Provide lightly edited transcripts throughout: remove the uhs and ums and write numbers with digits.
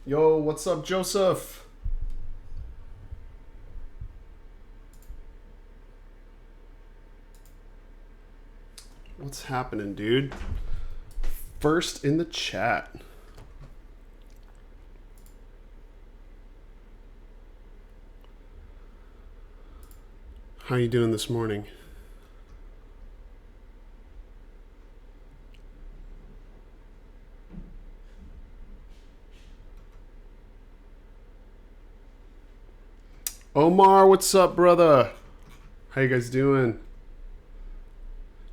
Yo, what's up, Joseph? What's happening, dude? First in the chat. How you doing this morning? Omar, what's up, brother? How you guys doing?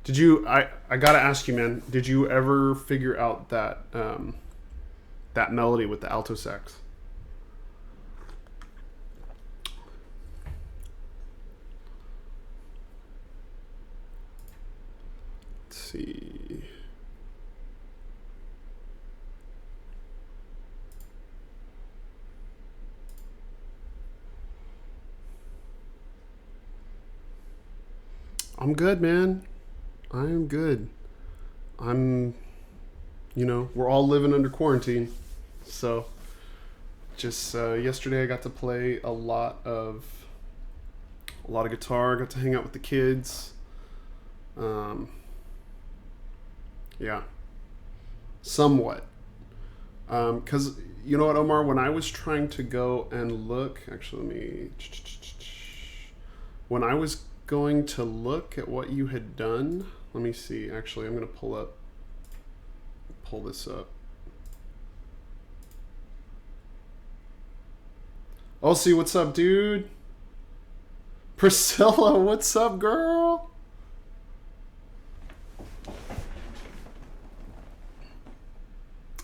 Did you I gotta ask you, man, did you ever figure out that that melody with the alto sax? Let's see. I'm good, man. I'm good. I'm, we're all living under quarantine. So, just yesterday I got to play a lot of guitar. Got to hang out with the kids. Yeah, somewhat. Because you know what, Omar? When I was trying to go and look, actually, when I was going to look at what you had done, let me see. Actually, I'm gonna pull this up. I'll see. What's up, dude? Priscilla, what's up, girl?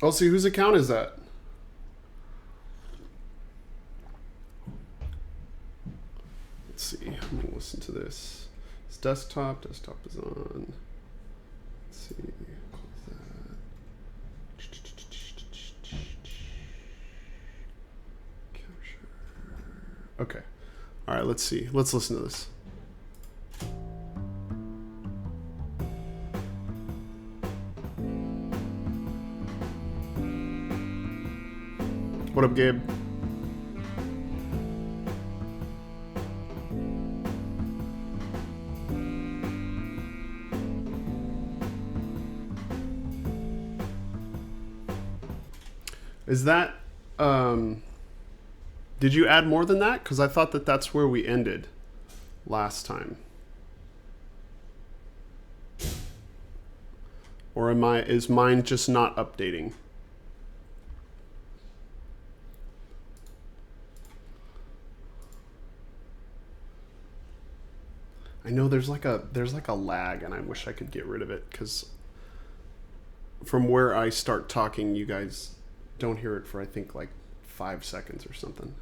I'll see. Whose account is that? Let's see. I'm gonna listen to this. It's desktop. Desktop is on. Let's see. Close that. Capture. Okay. All right. Let's see. Let's listen to this. What up, Gabe? Is that, did you add more than that? Because I thought that that's where we ended last time. Or is mine just not updating? I know there's like a lag, and I wish I could get rid of it, because from where I start talking, you guys don't hear it for, I think, like 5 seconds or something.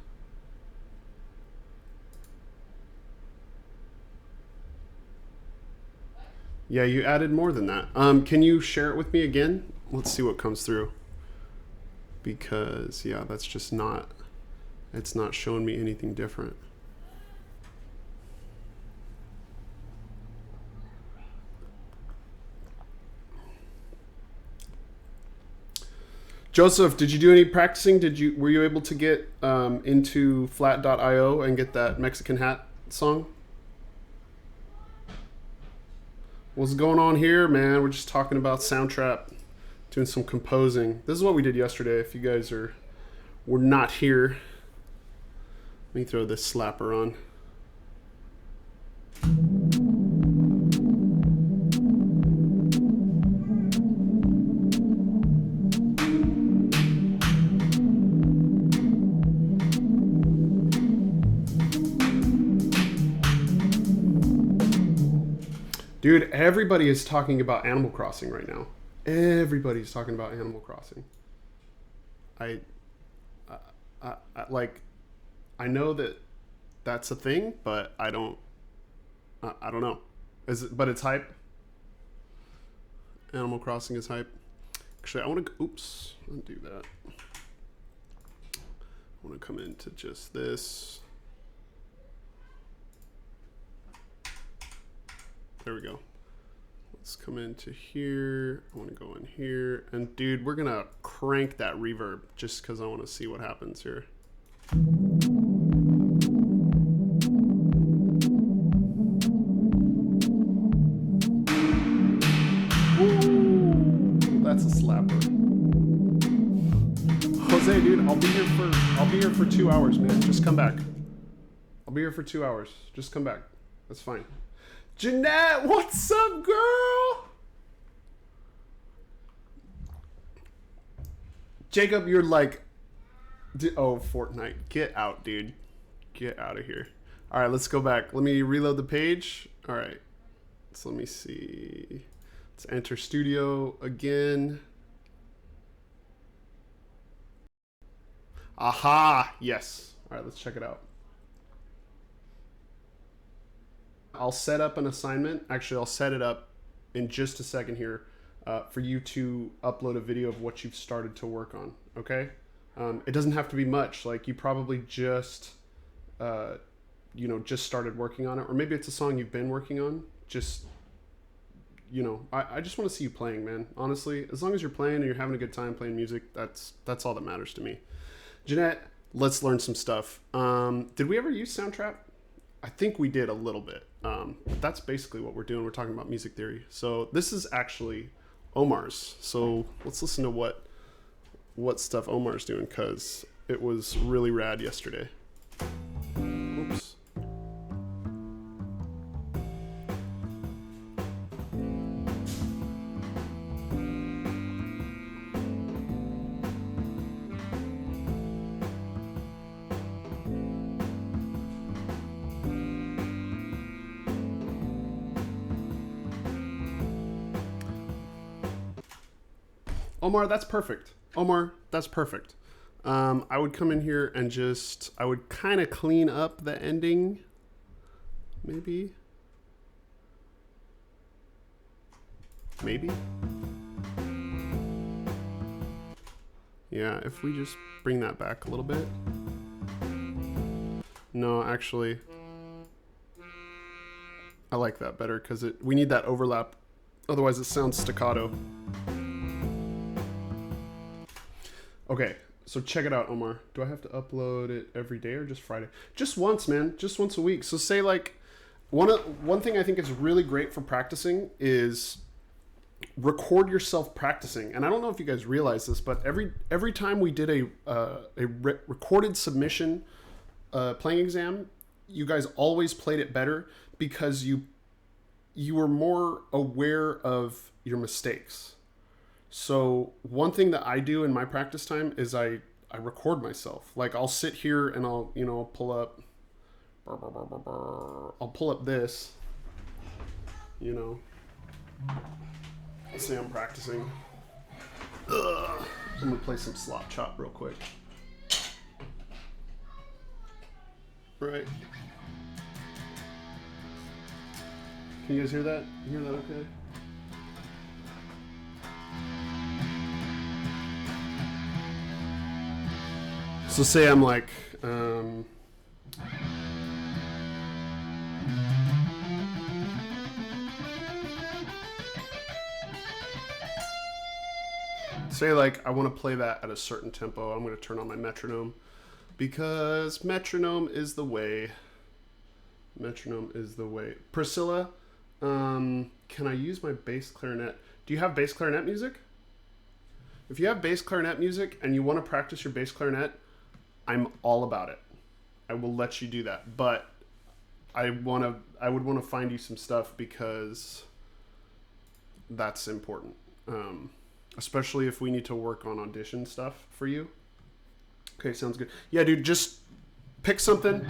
Yeah, you added more than that. Can you share it with me again? Let's see what comes through. Because, yeah, that's just not, it's not showing me anything different. Joseph, did you do any practicing? Were you able to get into flat.io and get that Mexican Hat song? What's going on here, man? We're just talking about Soundtrap, doing some composing. This is what we did yesterday. If you guys were not here, let me throw this slapper on. Dude, everybody is talking about Animal Crossing right now. Everybody's talking about Animal Crossing. I know that that's a thing, but I don't know. But it's hype. Animal Crossing is hype. Actually, I want to. Oops, I'll do that. I want to come into just this. There we go. Let's let's come into here. I want to go in here. And dude, we're going to crank that reverb just because I want to see what happens here. Woo! That's a slapper. Jose, dude, I'll be here for 2 hours, man. Just come back. I'll be here for 2 hours. Just come back. That's fine. Jeanette, what's up, girl? Jacob, you're like, oh, Fortnite. Get out, dude. Get out of here. All right, let's go back. Let me reload the page. All right. So let me see. Let's enter studio again. Aha, yes. All right, let's check it out. I'll set up an assignment. Actually, I'll set it up in just a second here for you to upload a video of what you've started to work on, okay? It doesn't have to be much. Like, you probably just, just started working on it. Or maybe it's a song you've been working on. Just, I just want to see you playing, man. Honestly, as long as you're playing and you're having a good time playing music, that's all that matters to me. Jeanette, let's learn some stuff. Did we ever use Soundtrap? I think we did a little bit. That's basically what we're doing. We're talking about music theory. So this is actually Omar's. So let's listen to what stuff Omar's doing, because it was really rad yesterday. Oops. Omar, that's perfect. Omar, that's perfect. I would come in here and I would kind of clean up the ending. Maybe. Yeah, if we just bring that back a little bit. No, actually, I like that better because we need that overlap. Otherwise it sounds staccato. Okay, so check it out, Omar. Do I have to upload it every day or just Friday? Just once, man. Just once a week. So say like, one thing I think is really great for practicing is record yourself practicing. And I don't know if you guys realize this, but every time we did a recorded submission playing exam, you guys always played it better because you were more aware of your mistakes. So one thing that I do in my practice time is I record myself. Like I'll sit here and I'll pull up. I'll pull up this. Say I'm practicing. I'm gonna play some slop chop real quick. Right. Can you guys hear that? You hear that okay? So say I'm like, say like I want to play that at a certain tempo. I'm going to turn on my metronome because metronome is the way. Metronome is the way. Priscilla, can I use my bass clarinet? Do you have bass clarinet music? If you have bass clarinet music and you want to practice your bass clarinet, I'm all about it. I will let you do that. But I would want to find you some stuff because that's important. Especially if we need to work on audition stuff for you. Okay, sounds good. Yeah, dude, just pick something.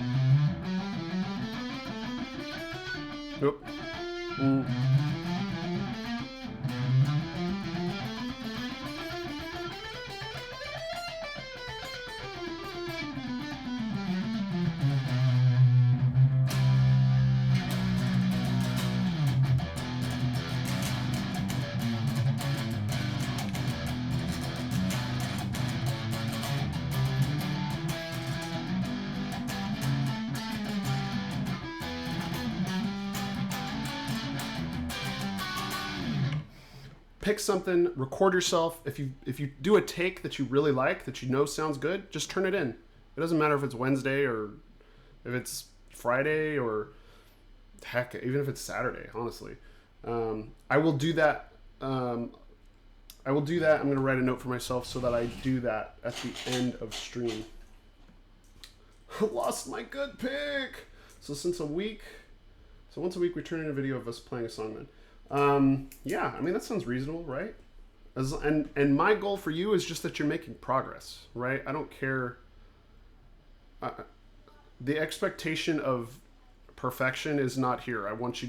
Nope. pick something, record yourself. If you do a take that you really like, that you know sounds good, just turn it in. It doesn't matter if it's Wednesday or if it's Friday or heck, even if it's Saturday. Honestly, I will do that. I'm going to write a note for myself so that I do that at the end of stream. Lost my good pick. So once a week we turn in a video of us playing a song then. Yeah, I mean, that sounds reasonable, right? And my goal for you is just that you're making progress, right? I don't care. The expectation of perfection is not here. I want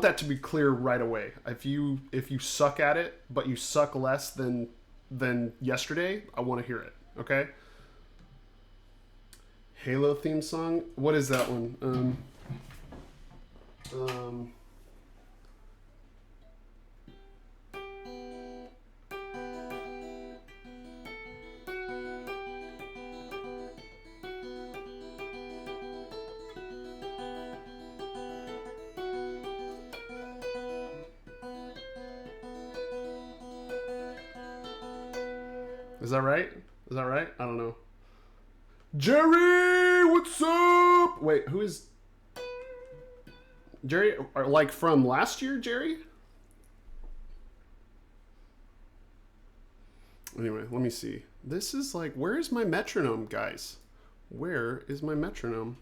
that to be clear right away. If you suck at it, but you suck less than yesterday, I want to hear it. Okay. Halo theme song. What is that one? Is that right? I don't know. Jerry, what's up? Wait, who is Jerry? Or like from last year, Jerry? Anyway, let me see. This is like, where is my metronome, guys? Where is my metronome?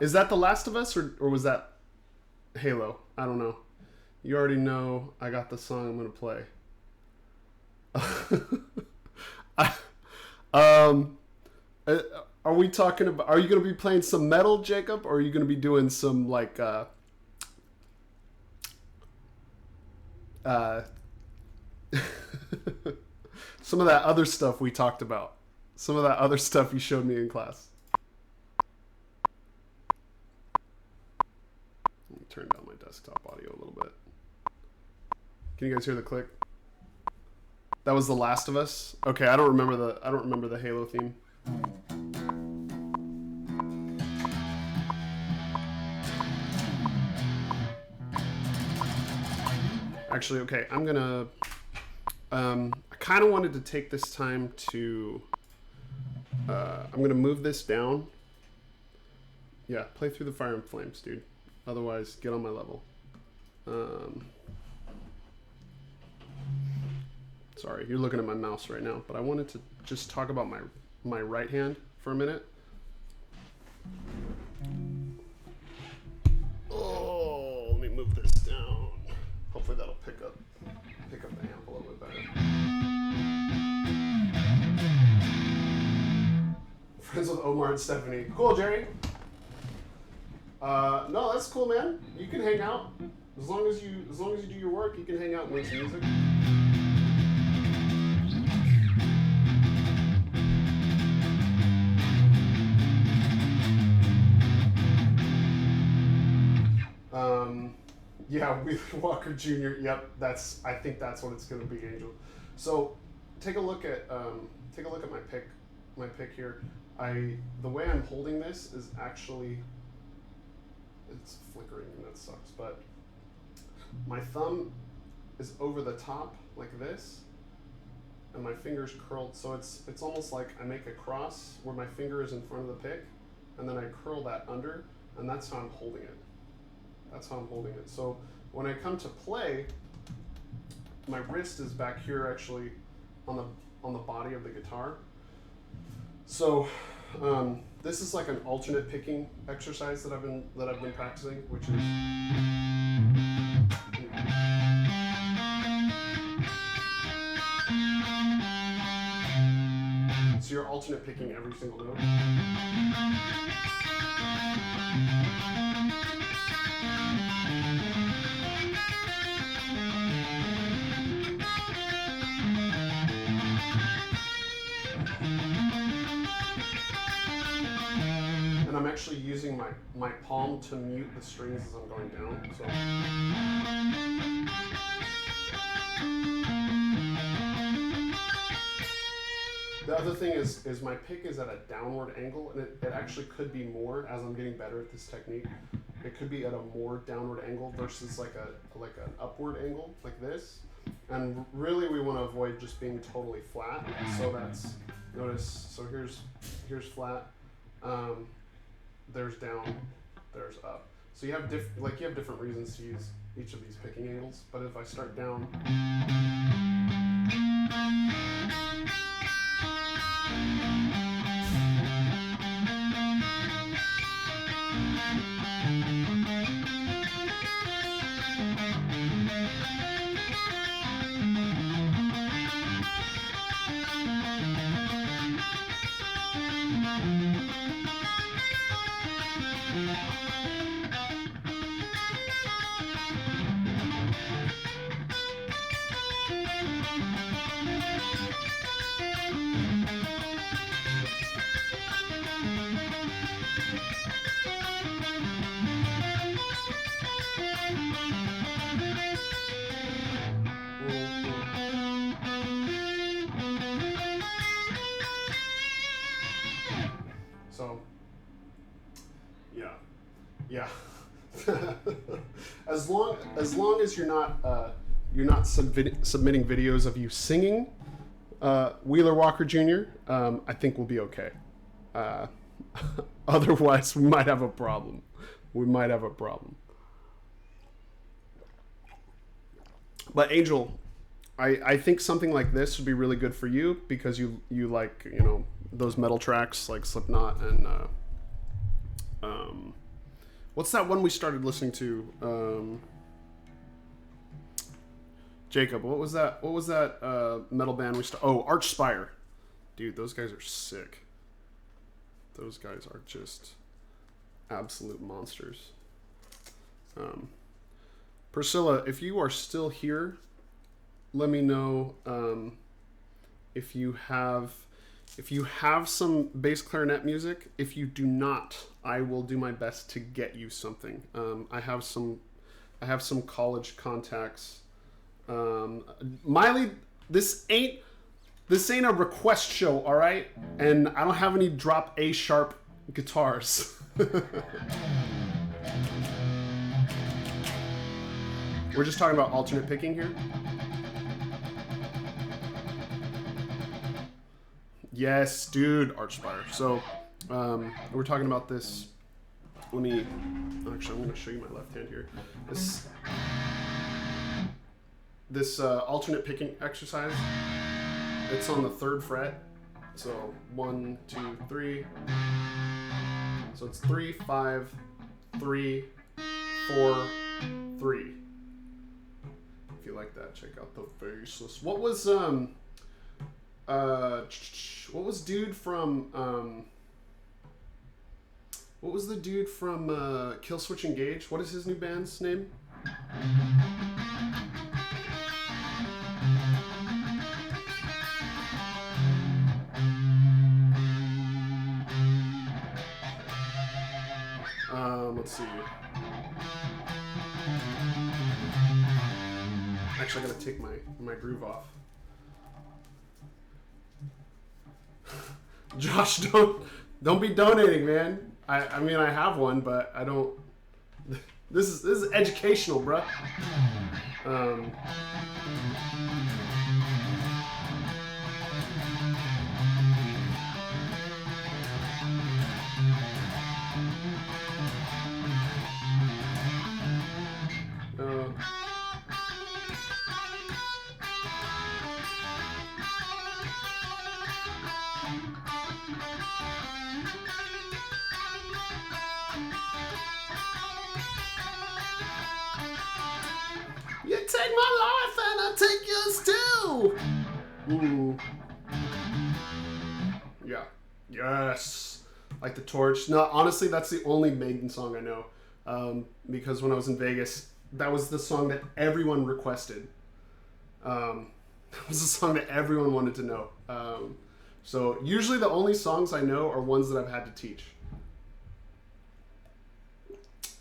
Is that The Last of Us or was that Halo? I don't know. You already know I got the song I'm gonna play. Are we talking about? Are you going to be playing some metal, Jacob, or are you going to be doing some like some of that other stuff we talked about? Some of that other stuff you showed me in class. Let me turn down my desktop audio a little bit. Can you guys hear the click? That was The Last of Us. Okay, I don't remember the Halo theme. Actually, okay, I'm gonna. I kind of wanted to take this time to. I'm gonna move this down. Yeah, play Through the Fire and Flames, dude. Otherwise, get on my level. Sorry, you're looking at my mouse right now, but I wanted to just talk about my right hand for a minute. Oh, let me move this down. Hopefully that'll pick up the amp a little bit better. Friends with Omar and Stephanie. Cool, Jerry. No, that's cool, man. You can hang out as long as you do your work. You can hang out and make some music. Yeah, Wheeler Walker Jr. Yep, I think that's what it's going to be, Angel. So, take a look at my pick here. The way I'm holding this is actually, it's flickering and that sucks, but my thumb is over the top like this, and my finger's curled, so it's almost like I make a cross where my finger is in front of the pick, and then I curl that under, and that's how I'm holding it. So when I come to play, my wrist is back here actually on the body of the guitar. So this is like an alternate picking exercise that I've been practicing, which is so you're alternate picking every single note. And I'm actually using my palm to mute the strings as I'm going down. So. The other thing is my pick is at a downward angle, and it actually could be more as I'm getting better at this technique. it could be at a more downward angle versus like an upward angle like this. And really we want to avoid just being totally flat. So that's, notice, so here's flat, there's down, there's up. So you have different reasons to use each of these picking angles. But if I start down, so yeah. as long as you're not submitting videos of you singing Wheeler Walker Jr., I think we'll be okay. Otherwise, we might have a problem. But Angel, I think something like this would be really good for you because you like, those metal tracks like Slipknot and what's that one we started listening to? Jacob, what was that metal band Archspire. Dude, those guys are sick. Those guys are just absolute monsters. Priscilla, if you are still here, let me know if you have some bass clarinet music. If you do not, I will do my best to get you something. I have some college contacts. Miley, this ain't a request show, all right? And I don't have any drop A sharp guitars. We're just talking about alternate picking here. Yes, dude, Archspire. So, we're talking about this. I'm going to show you my left hand here. This alternate picking exercise, it's on the 3rd fret. So 1, 2, 3. So it's 3, 5, 3, 4, 3. If you like that, check out the Faceless. What was dude from what was the dude from Killswitch Engage? What is his new band's name? Let's see. Actually, I gotta take my groove off. Josh, don't be donating, man. I mean, I have one, but I don't. This is educational, bruh. You take my life and I take yours too. Ooh. Yeah. Yes. Like the Torch. No, honestly, that's the only Maiden song I know. Because when I was in Vegas, that was the song that everyone requested. That was the song that everyone wanted to know. So usually the only songs I know are ones that I've had to teach.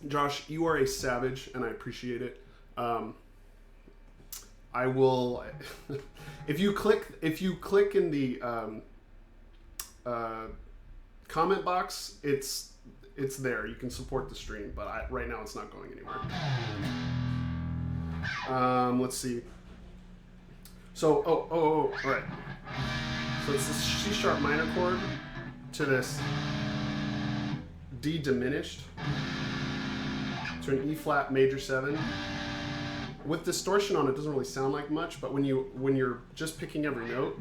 Josh, you are a savage, and I appreciate it. I will. If you click in the comment box, it's it's there. You can support the stream, but right now it's not going anywhere. Let's see. So, all right. So it's this C sharp minor chord to this D diminished to an E flat major 7. With distortion on, it doesn't really sound like much, but when you're just picking every note.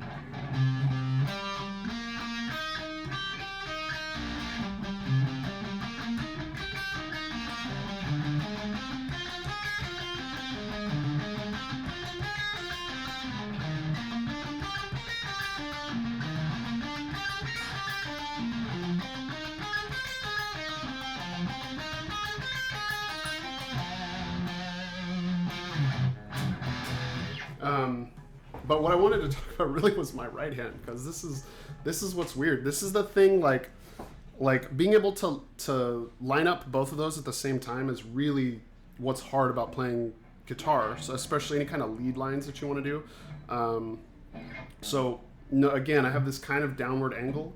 But what I wanted to talk about really was my right hand, because this is what's weird. This is the thing, like being able to line up both of those at the same time is really what's hard about playing guitar. So especially any kind of lead lines that you want to do. So no, again, I have this kind of downward angle.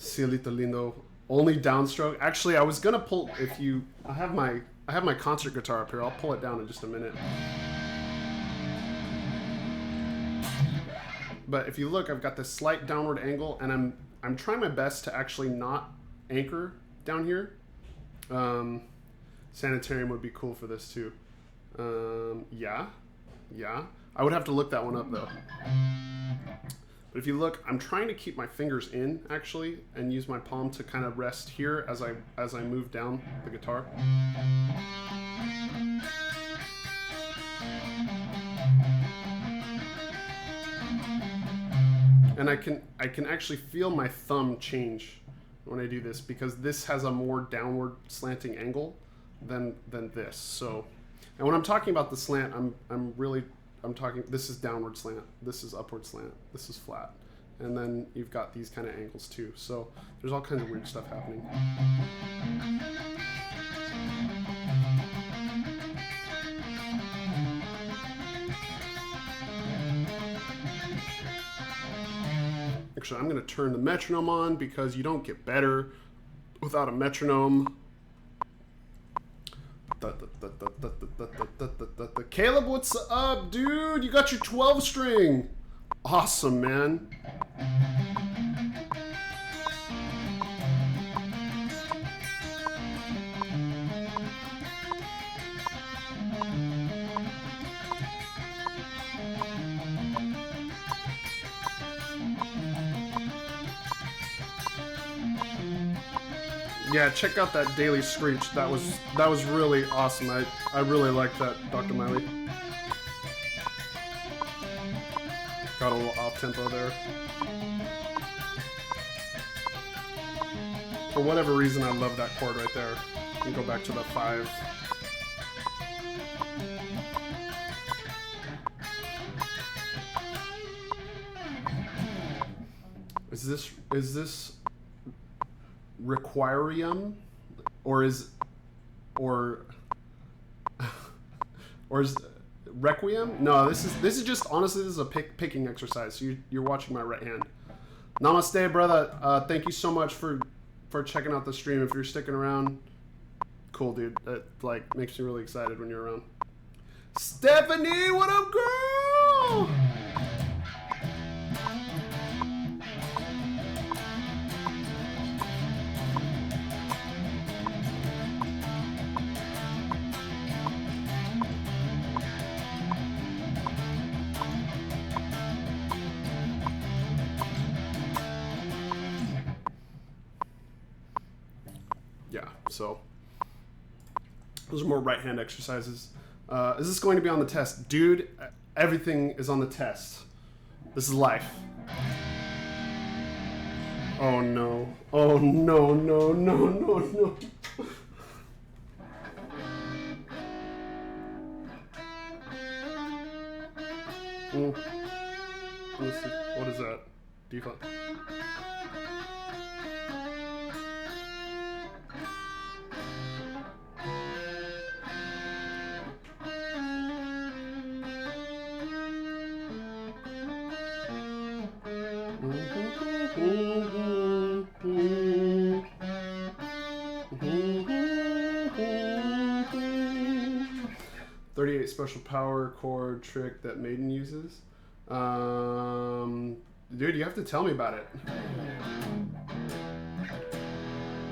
Cielito lindo, only downstroke. Actually, I was gonna pull. I have my concert guitar up here. I'll pull it down in just a minute. But if you look, I've got this slight downward angle, and I'm trying my best to actually not anchor down here. Sanitarium would be cool for this too. Yeah. I would have to look that one up though. But if you look, I'm trying to keep my fingers in actually, and use my palm to kind of rest here as I move down the guitar. And I can actually feel my thumb change when I do this, because this has a more downward slanting angle than this. So, and when I'm talking about the slant, I'm talking, this is downward slant, this is upward slant, this is flat, and then you've got these kind of angles too. So there's all kinds of weird stuff happening. Actually, I'm going to turn the metronome on, because you don't get better without a metronome. Caleb, what's up, dude? You got your 12 string. Awesome, man. Yeah, check out that Daily Screech. That was really awesome. I really liked that, Dr. Miley. Got a little off tempo there. For whatever reason, I love that chord right there. You can go back to the 5. Is this Requiem, or is Requiem? No, this is just, honestly, this is a picking exercise. So you're watching my right hand. Namaste, brother. Thank you so much for checking out the stream. If you're sticking around, cool, dude. That like makes me really excited when you're around. Stephanie, what up, girl? So those are more right hand exercises. Is this going to be on the test? Dude, everything is on the test. This is life. Oh no. Oh no, no, no, no, no. Let's see. What is that? D flat. special power chord trick that Maiden uses? Dude, you have to tell me about it.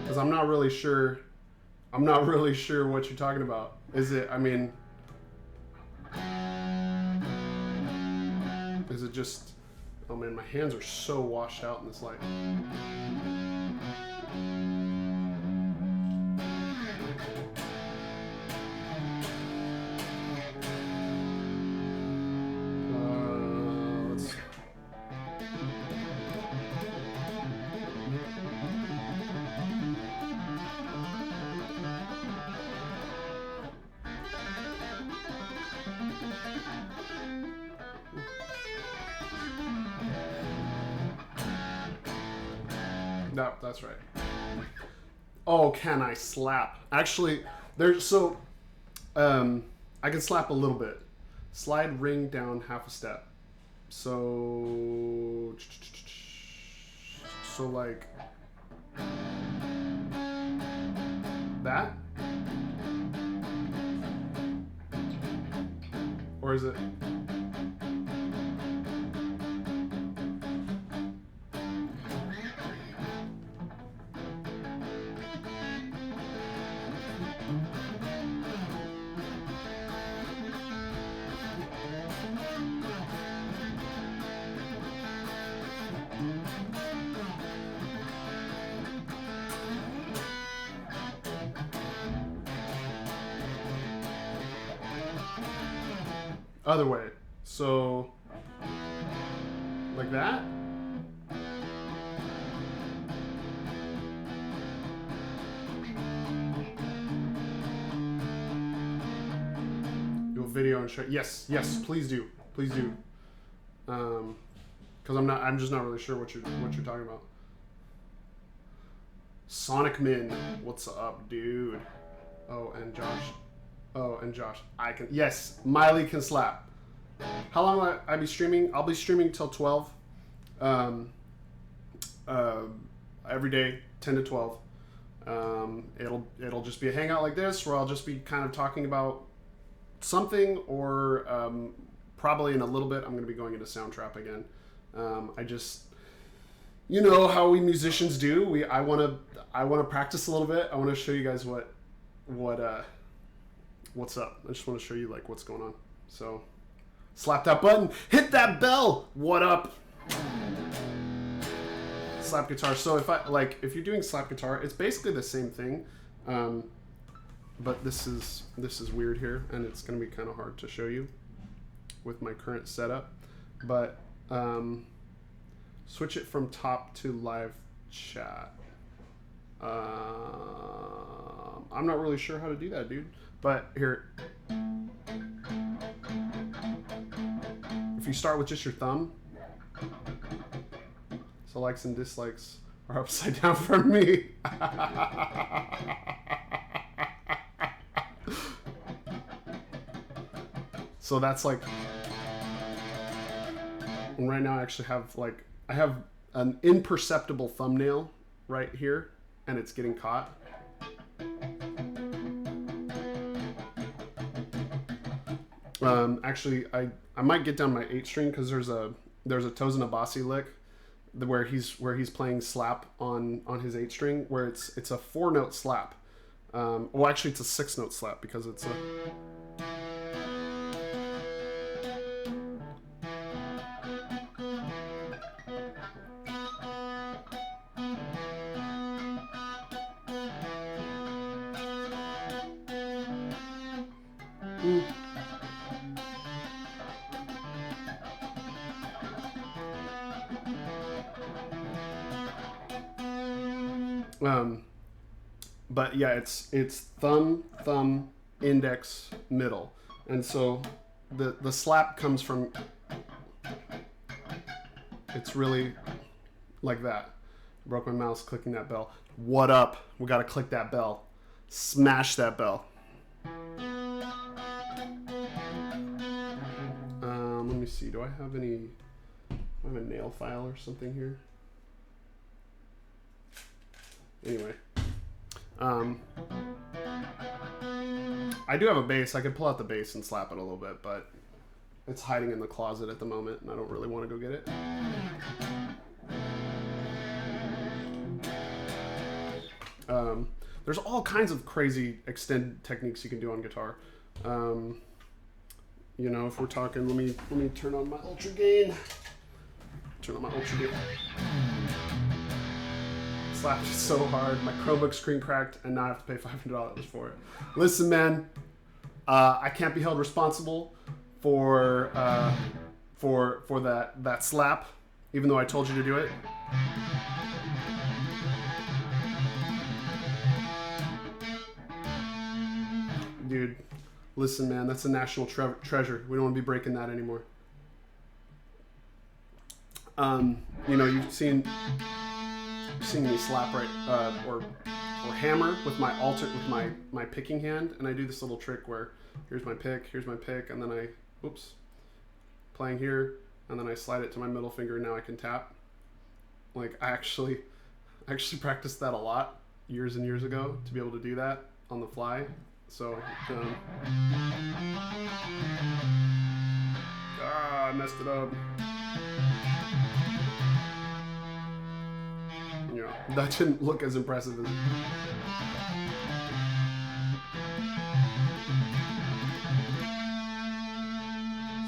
Because I'm not really sure. I'm not really sure what you're talking about. Is it, I mean... Is it just... Oh man, my hands are so washed out in this light. Let's... No, that's right. Oh, can I slap? Actually, there's so I can slap a little bit. Slide ring down half a step. So like that? Or is it? Other way. So, like that? Do a video and show. Yes, yes, please do, please do. Because I'm just not really sure what you're talking about. Sonic Min, what's up, dude? Oh, and Josh. Oh, and Josh, I can. Yes, Miley can slap. How long will I be streaming? I'll be streaming till 12. Every day, 10 to 12. It'll just be a hangout like this, where I'll just be kind of talking about something, or probably in a little bit I'm going to be going into Soundtrap again. I just, you know how we musicians do. I want to practice a little bit. I want to show you guys what's up. I just want to show you like what's going on. So, slap that button, hit that bell. What up? Slap guitar. So if you're doing slap guitar, it's basically the same thing, but this is weird here, and it's going to be kind of hard to show you with my current setup. But switch it from top to live chat. I'm not really sure how to do that, dude. But here, if you start with just your thumb, so likes and dislikes are upside down for me. So that's like, and right now I actually have I have an imperceptible thumbnail right here, and it's getting caught. Actually, I might get down my 8 string, because there's a Tosin Abasi lick where he's playing slap on his 8 string, where it's a 4-note slap. Well, actually, it's a 6-note slap, because it's a. But yeah, it's thumb, index, middle, and so the slap comes from. It's really like that. Broke my mouse clicking that bell. What up? We gotta click that bell. Smash that bell. Let me see. Do I have a nail file or something here? Anyway. I do have a bass. I could pull out the bass and slap it a little bit, but it's hiding in the closet at the moment, and I don't really want to go get it. There's all kinds of crazy extend techniques you can do on guitar. You know, if we're talking, let me turn on my ultra gain. Turn on my ultra gain. Slapped it so hard, my Chromebook screen cracked, and now I have to pay $500 for it. Listen, man, I can't be held responsible for that slap, even though I told you to do it. Dude, listen, man, that's a national treasure. We don't want to be breaking that anymore. You know, you've seen me slap or hammer with my picking hand, and I do this little trick where here's my pick, and then I playing here, and then I slide it to my middle finger, and now I can tap. Like I actually practiced that a lot years and years ago to be able to do that on the fly. So I messed it up. Yeah, that didn't look as impressive as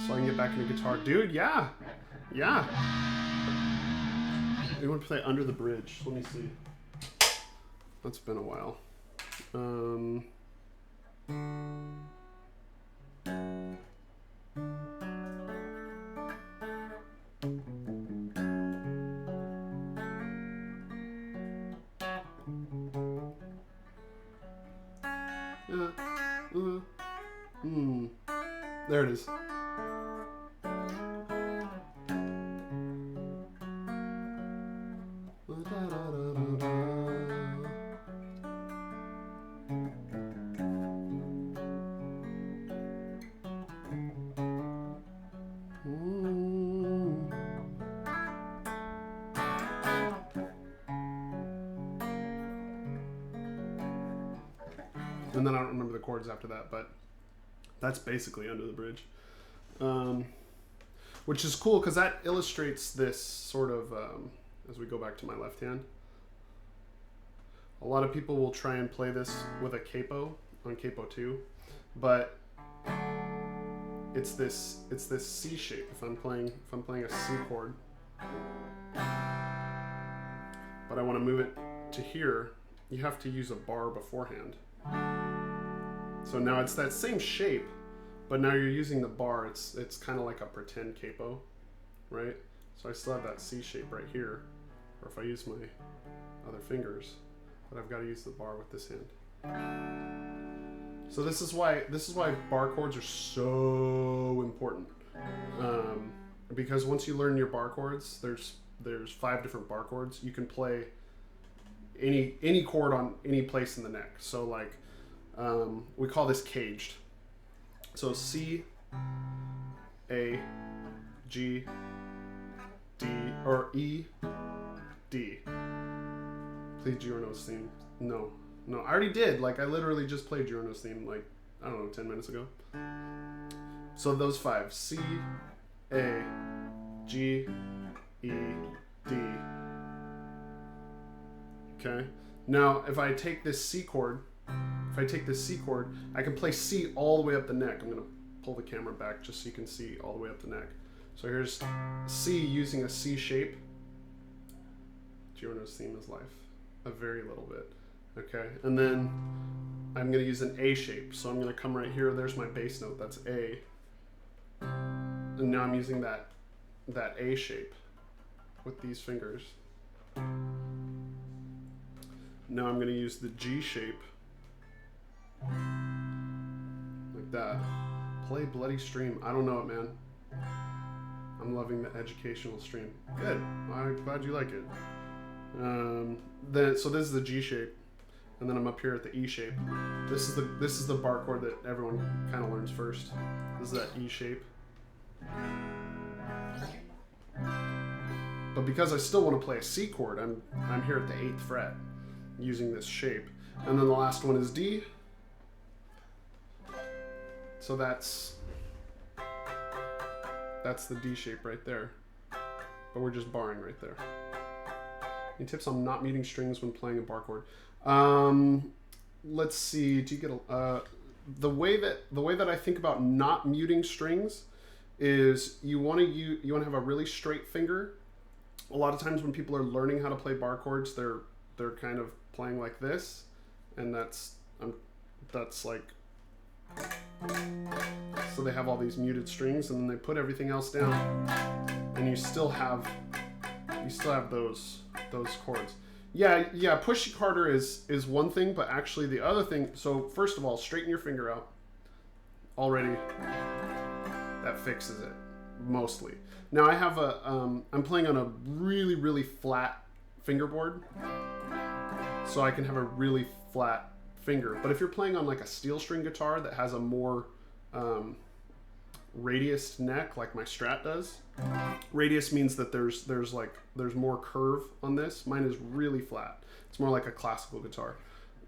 so I can get back into guitar. Dude, yeah. You want to play Under the Bridge? Let me see. That's been a while. There it is. And then I don't remember the chords after that, but that's basically Under the Bridge. Which is cool because that illustrates this sort of, as we go back to my left hand. A lot of people will try and play this with a capo on capo 2, but it's this C shape. If I'm playing a C chord, but I want to move it to here, you have to use a bar beforehand. So now it's that same shape, but now you're using the bar. It's kind of like a pretend capo, right? So I still have that C shape right here, or if I use my other fingers, but I've got to use the bar with this hand. So this is why bar chords are so important, because once you learn your bar chords, there's 5 different bar chords. You can play any chord on any place in the neck. So like we call this caged. So C, A, G, D, or E, D. Play Giorno's theme. No, I already did. Like I literally just played Giorno's theme like, I don't know, 10 minutes ago. So those 5, C, A, G, E, D. Okay. Now if I take this C chord, I can play C all the way up the neck. I'm going to pull the camera back just so you can see all the way up the neck. So here's C using a C shape. Giorno's theme is life. A very little bit. Okay. And then I'm going to use an A shape. So I'm going to come right here. There's my bass note. That's A. And now I'm using that A shape with these fingers. Now I'm going to use the G shape. Like that. Play Bloody Stream. I don't know it, man. I'm loving the educational stream. Good. I'm glad you like it. So this is the G shape, and then I'm up here at the E shape. This is the bar chord that everyone kind of learns first. This is that E shape. But because I still want to play a C chord, I'm here at the 8th fret using this shape. And then the last one is D. So that's the D shape right there. But we're just barring right there. Any tips on not muting strings when playing a bar chord? Let's see. Do you get the way that I think about not muting strings is you want to have a really straight finger. A lot of times when people are learning how to play bar chords, they're kind of playing like this, and that's like, so they have all these muted strings, and then they put everything else down, and you still have those chords. Yeah, pushing harder is one thing, but actually the other thing, so first of all, straighten your finger out. Already, that fixes it, mostly. Now I have I'm playing on a really, really flat fingerboard, so I can have a really flat finger. But if you're playing on like a steel string guitar that has a more radius neck, like my Strat does. Radius means that there's more curve on this. Mine is really flat. It's more like a classical guitar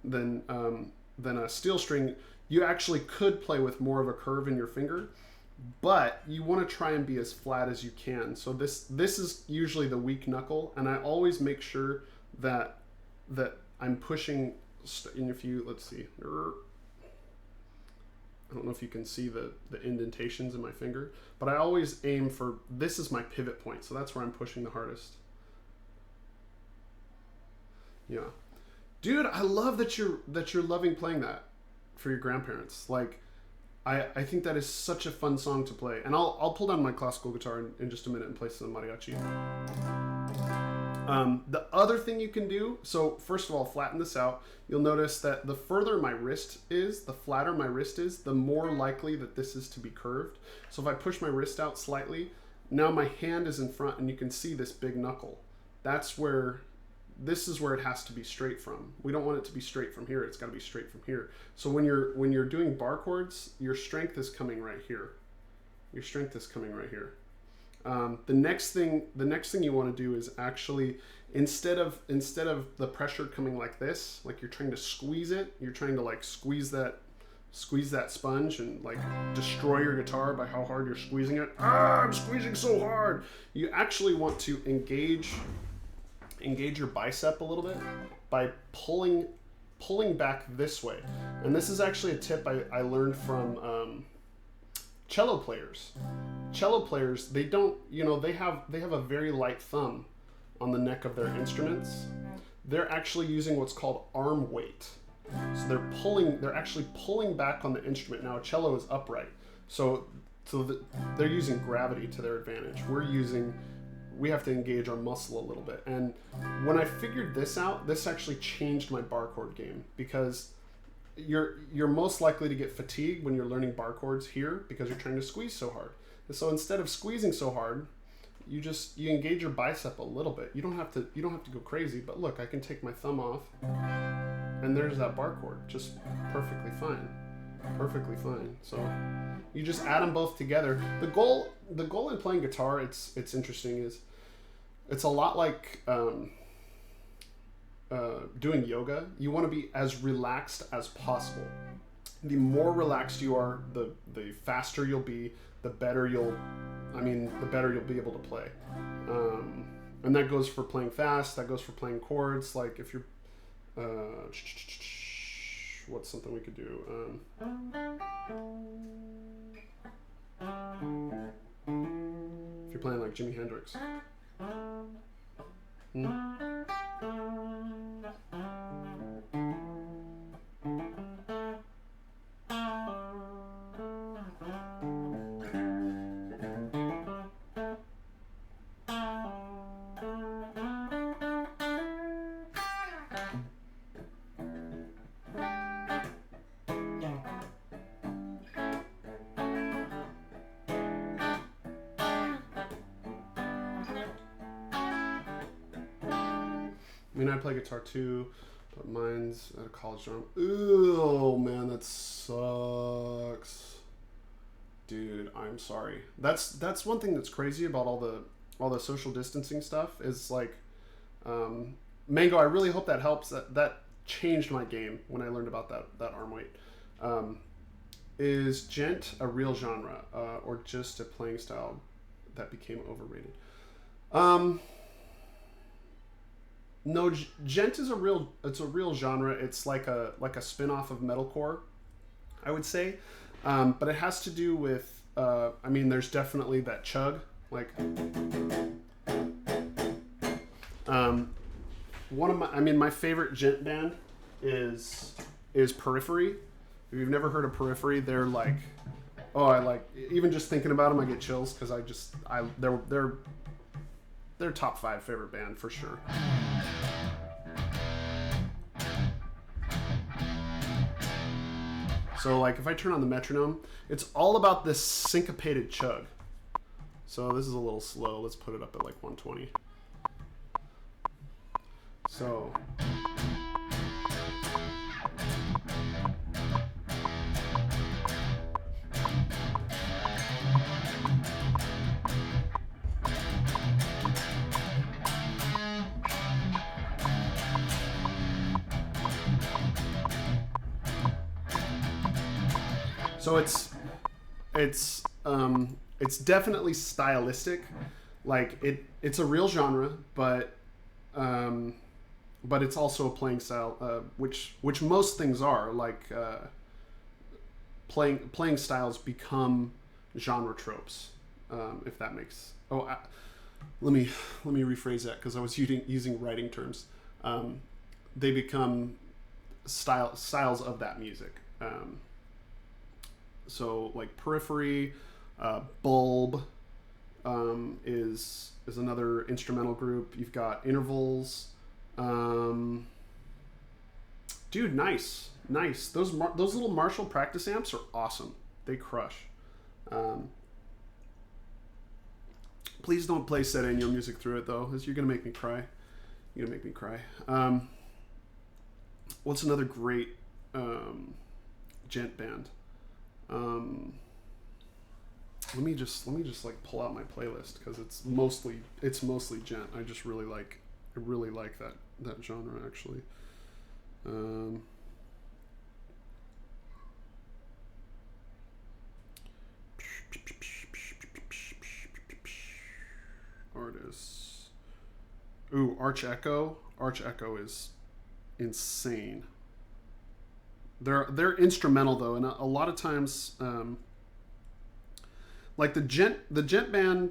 than a steel string. You actually could play with more of a curve in your finger, but you want to try and be as flat as you can. So this is usually the weak knuckle, and I always make sure that I'm pushing. And if you, let's see, I don't know if you can see the indentations in my finger, but I always aim for, this is my pivot point, so that's where I'm pushing the hardest. Yeah, dude, I love that you're loving playing that for your grandparents. Like, I think that is such a fun song to play, and I'll pull down my classical guitar in just a minute and play some mariachi. The other thing you can do, so first of all, flatten this out. You'll notice that the further my wrist is, the flatter my wrist is, the more likely that this is to be curved. So if I push my wrist out slightly, now my hand is in front and you can see this big knuckle. This is where it has to be straight from. We don't want it to be straight from here. It's got to be straight from here. So when you're doing bar chords, your strength is coming right here. Your strength is coming right here. The next thing you want to do is actually, instead of the pressure coming like this, like you're trying to squeeze it, you're trying to like squeeze that sponge and like destroy your guitar by how hard you're squeezing it. I'm squeezing so hard. You actually want to engage your bicep a little bit by pulling back this way. And this is actually a tip I learned from cello players. Cello players, they don't, they have a very light thumb on the neck of their instruments. They're actually using what's called arm weight. So they're actually pulling back on the instrument. Now a cello is upright. So they're using gravity to their advantage. We have to engage our muscle a little bit. And when I figured this out, this actually changed my bar chord game, because you're most likely to get fatigued when you're learning bar chords here because you're trying to squeeze so hard. And so instead of squeezing so hard, you engage your bicep a little bit. You don't have to go crazy, but look, I can take my thumb off and there's that bar chord, just perfectly fine. Perfectly fine. So you just add them both together. The goal in playing guitar, it's interesting, is it's a lot like doing yoga. You want to be as relaxed as possible. The more relaxed you are, the faster you'll be, the better you'll be able to play. And that goes for playing fast, that goes for playing chords. Like if you're, what's something we could do? If you're playing like Jimi Hendrix. I play guitar too, but mine's at a college dorm. Ooh, man, that sucks, dude. I'm sorry. That's one thing that's crazy about all the social distancing stuff is like, Mango. I really hope that helps. That changed my game when I learned about that arm weight. Is gent a real genre, or just a playing style that became overrated? No, gent is a real. It's a real genre. It's like a spin-off of metalcore, I would say, but it has to do with. I mean, there's definitely that chug, like. One of my favorite gent band is Periphery. If you've never heard of Periphery, they're like, oh, I like, even just thinking about them, I get chills because they're top 5 favorite band for sure. So like if I turn on the metronome, it's all about this syncopated chug. So this is a little slow. Let's put it up at like 120. So it's definitely stylistic. Like it's a real genre, but it's also a playing style, which most things are. Like playing styles become genre tropes, if that makes. Let me rephrase that because I was using writing terms. They become styles of that music. So like Periphery, Bulb is another instrumental group. You've got Intervals. Dude, nice. Those little Marshall practice amps are awesome. They crush. Please don't play Set In Your Music through it though, because you're gonna make me cry. What's another great gent band? Let me just like pull out my playlist because it's mostly gent. I really like that genre actually. Artists. Ooh, Arch Echo. Arch Echo is insane. They're instrumental though, and a lot of times, like the gent band.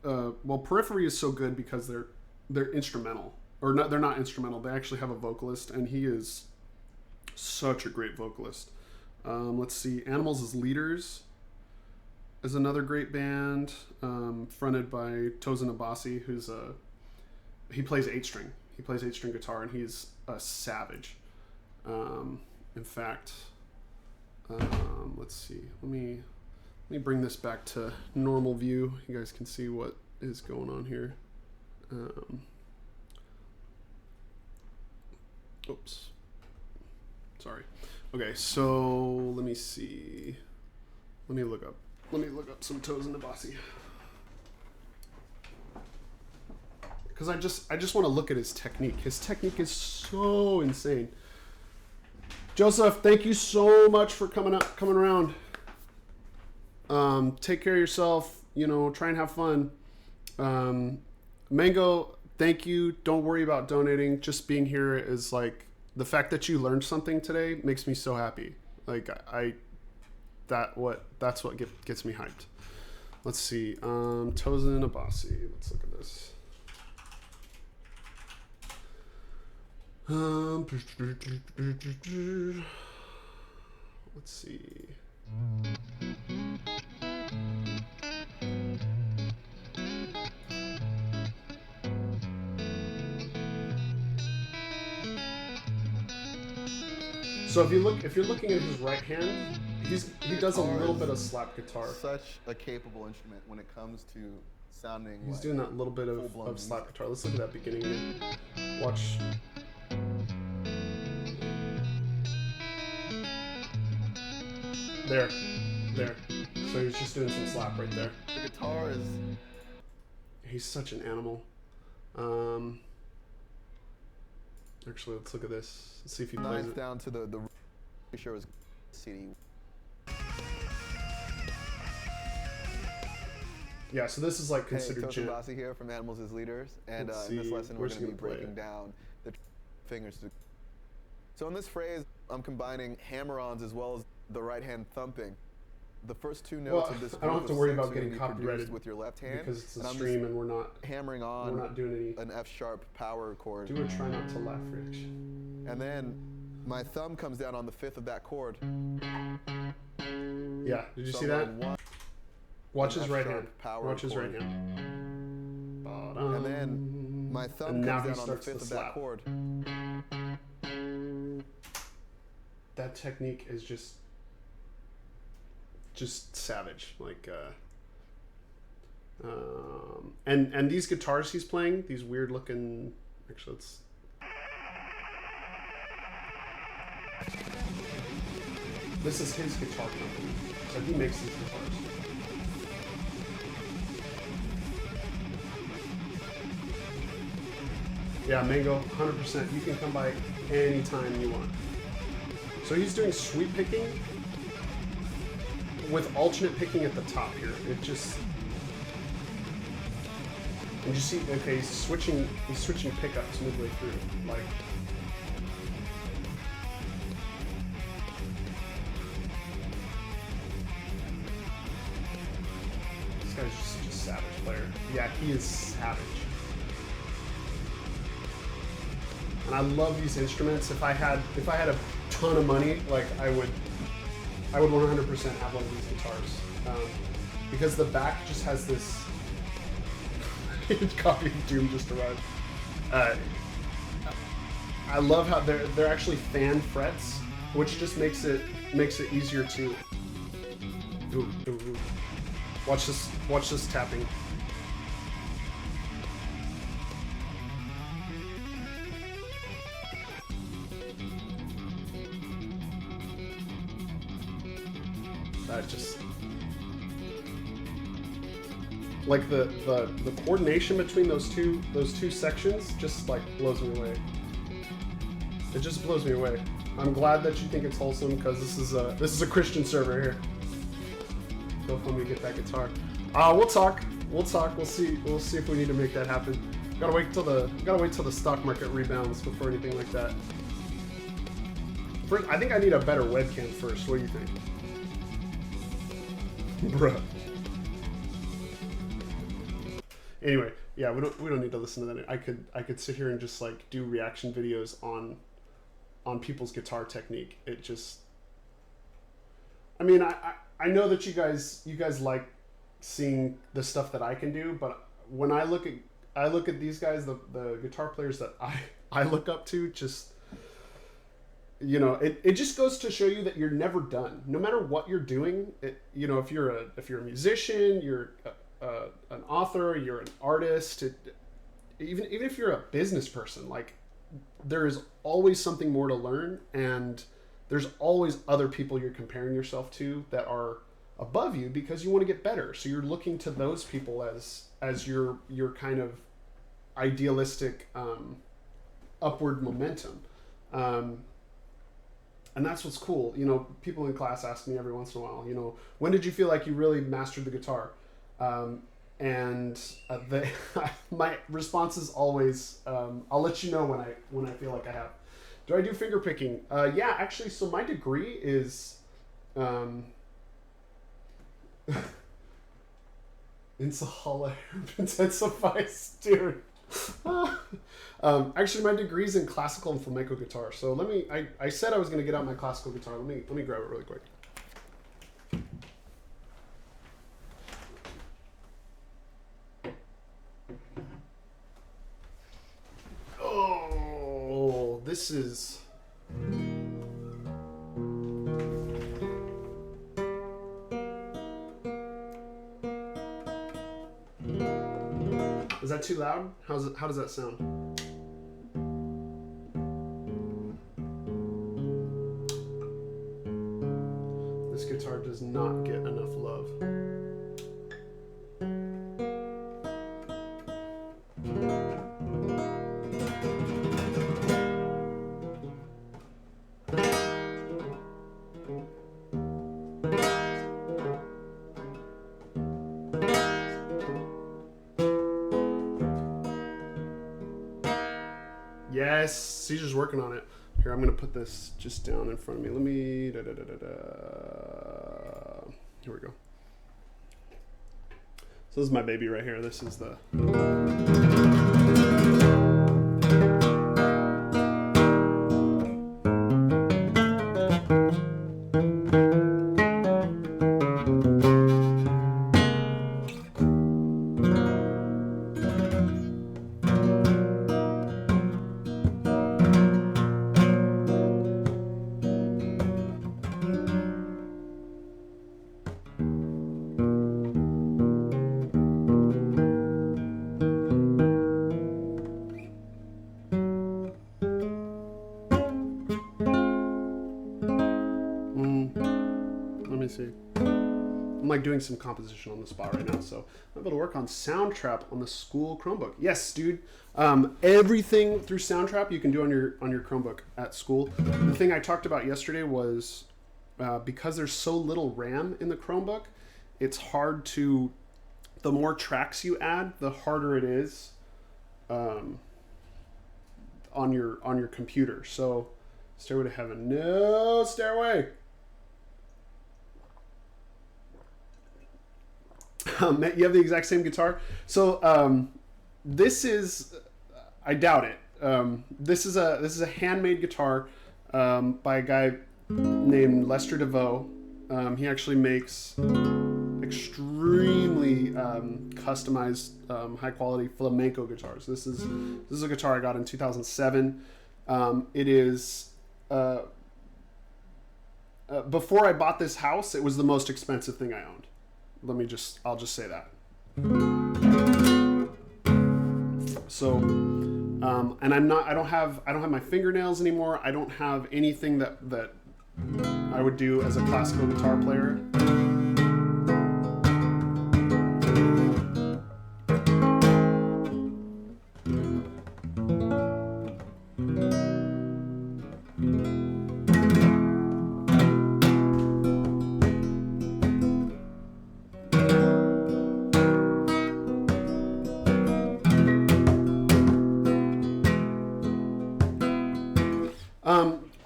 Well, Periphery is so good because they're instrumental, or not. They're not instrumental. They actually have a vocalist, and he is such a great vocalist. Let's see, Animals as Leaders is another great band, fronted by Tosin Abasi, who's he plays 8-string. He plays 8-string guitar, and he's a savage. In fact, let's see. Let me bring this back to normal view. You guys can see what is going on here. Oops. Sorry. Okay, so let me see. Let me look up some Tosin Abasi. Because I just want to look at his technique. His technique is so insane. Joseph, thank you so much for coming around. Take care of yourself. Try and have fun. Mango, thank you. Don't worry about donating. Just being here is like the fact that you learned something today makes me so happy. Like that's what gets me hyped. Let's see. Tosin Abasi. Let's look at this. Let's see. So if you're looking at his right hand, he does a little bit of slap guitar. Such a capable instrument when it comes to sounding. He's doing that little bit of slap guitar. Let's look at that beginning again. Watch. There. So he's just doing some slap right there. The guitar is. He's such an animal. Actually, let's look at this. Let's see if he plays it. Down to the sure was CD. Yeah, so this is like Hey, considered Tosin jam. Basi here from Animals as Leaders, and Let's in this see, lesson we're where's going to he be gonna play breaking it? down the fingers. So in this phrase, I'm combining hammer-ons as well as the right hand thumping. The first two notes Well, of this I don't have to worry about getting you copyrighted with your left hand because it's a and I'm stream just and we're hammering on not doing an F sharp power chord. Do a try not to laugh, Rich. And then my thumb comes down on the fifth of that chord. Yeah, did you So see I'm that? on one, Watch an his F right sharp hand. power Watch his right chord. hand. And then my thumb And now comes he down on the starts to fifth of slap. that chord. That technique is just savage. Like, and these guitars he's playing, these weird looking. Actually, let's. This is his guitar company, so he makes these guitars. Yeah, Mango, 100%. You can come by anytime you want. So he's doing sweep picking with alternate picking at the top here. It just, and you see, okay, he's switching pickups midway through, like. This guy's just such a savage player. Yeah, he is savage. And I love these instruments. If I had a ton of money, like I would 100% have one of these guitars, because the back just has this. Copy of Doom just arrived. I love how they're actually fan frets, which just makes it easier to. Ooh. Watch this tapping. That just like the coordination between those two sections just like blows me away. It just blows me away. I'm glad that you think it's wholesome because this is a Christian server here. Go when we get that guitar. We'll talk. We'll see if we need to make that happen. Gotta wait till the stock market rebounds before anything like that. First, I think I need a better webcam first. What do you think? Bruh. Anyway, yeah, we don't need to listen to that. I could sit here and just like do reaction videos on people's guitar technique. It just, I mean, I know that you guys like seeing the stuff that I can do, but when I look at these guys, the guitar players that I look up to, just, you know, it just goes to show you that you're never done. No matter what you're doing, you know, if you're a musician, you're an author, you're an artist, even if you're a business person, like there is always something more to learn, and there's always other people you're comparing yourself to that are above you because you want to get better. So you're looking to those people as your kind of idealistic upward momentum. And that's what's cool. You know, people in class ask me every once in a while, you know, when did you feel like you really mastered the guitar? My response is always, I'll let you know when I feel like I have. Do I do finger picking? Yeah, actually, so my degree is intensifies, dude. Actually, my degree's in classical and flamenco guitar. So I said I was going to get out my classical guitar. Let me grab it really quick. Oh, this is. Is that too loud? How does that sound? This guitar does not get enough love. Yes, Caesar's working on it. Here, I'm gonna put this just down in front of me. Let me. Here we go. So this is my baby right here. This is the. Let me see. I'm like doing some composition on the spot right now, so I'm able to work on Soundtrap on the school Chromebook. Yes, dude. Everything through Soundtrap you can do on your Chromebook at school. The thing I talked about yesterday was because there's so little RAM in the Chromebook, it's hard to. The more tracks you add, the harder it is on your computer. So, Stairway to Heaven. No, Stairway. You have the exact same guitar. So this is, I doubt it. This is a handmade guitar by a guy named Lester DeVoe. He actually makes extremely customized, high quality flamenco guitars. This is a guitar I got in 2007. It is. Before I bought this house, it was the most expensive thing I owned. I'll just say that. So, and I don't have my fingernails anymore. I don't have anything that I would do as a classical guitar player.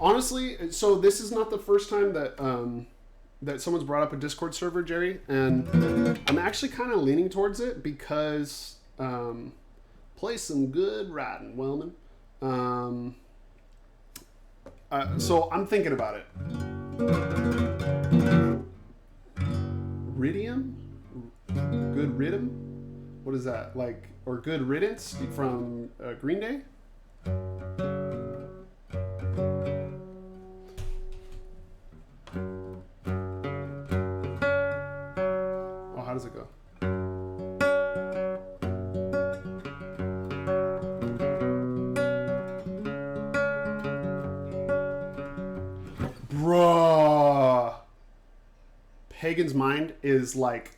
Honestly, so this is not the first time that that someone's brought up a Discord server, Jerry, and I'm actually kind of leaning towards it because play some good riding, Wellman. So I'm thinking about it. Ridium? Good Rhythm? What is that? Like, or Good Riddance from Green Day? How does it go? Bruh. Pagan's Mind is like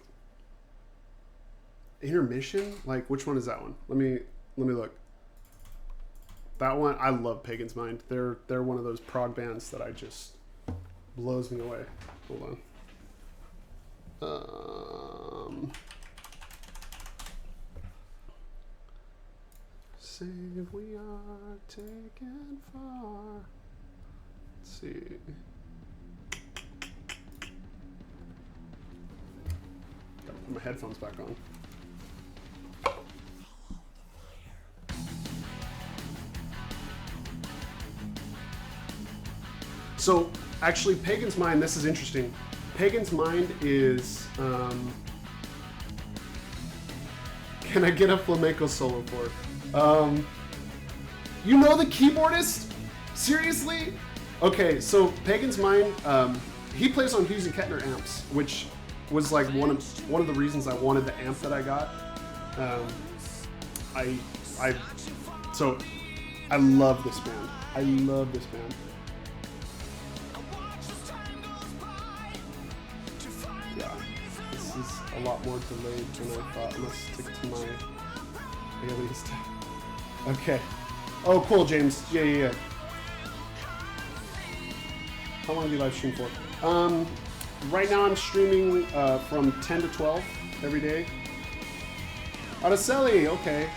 Intermission? Like, which one is that one? Let me look. That one, I love Pagan's Mind. They're one of those prog bands that I just blows me away. Hold on. Save we are taken far. Let's see. Gotta put my headphones back on. So, actually, Pagan's Mind, this is interesting. Pagan's Mind is, can I get a flamenco solo for it? You know the keyboardist? Seriously? Okay, so Pagan's Mind, he plays on Hughes and Kettner amps, which was like one of the reasons I wanted the amp that I got. So I love this band. I love this band. Yeah, this is a lot more delayed than I thought. Let's stick to my alien stuff. Okay. Oh, cool, James. Yeah. How long do you live stream for? Right now I'm streaming from 10 to 12 every day. Araceli, okay.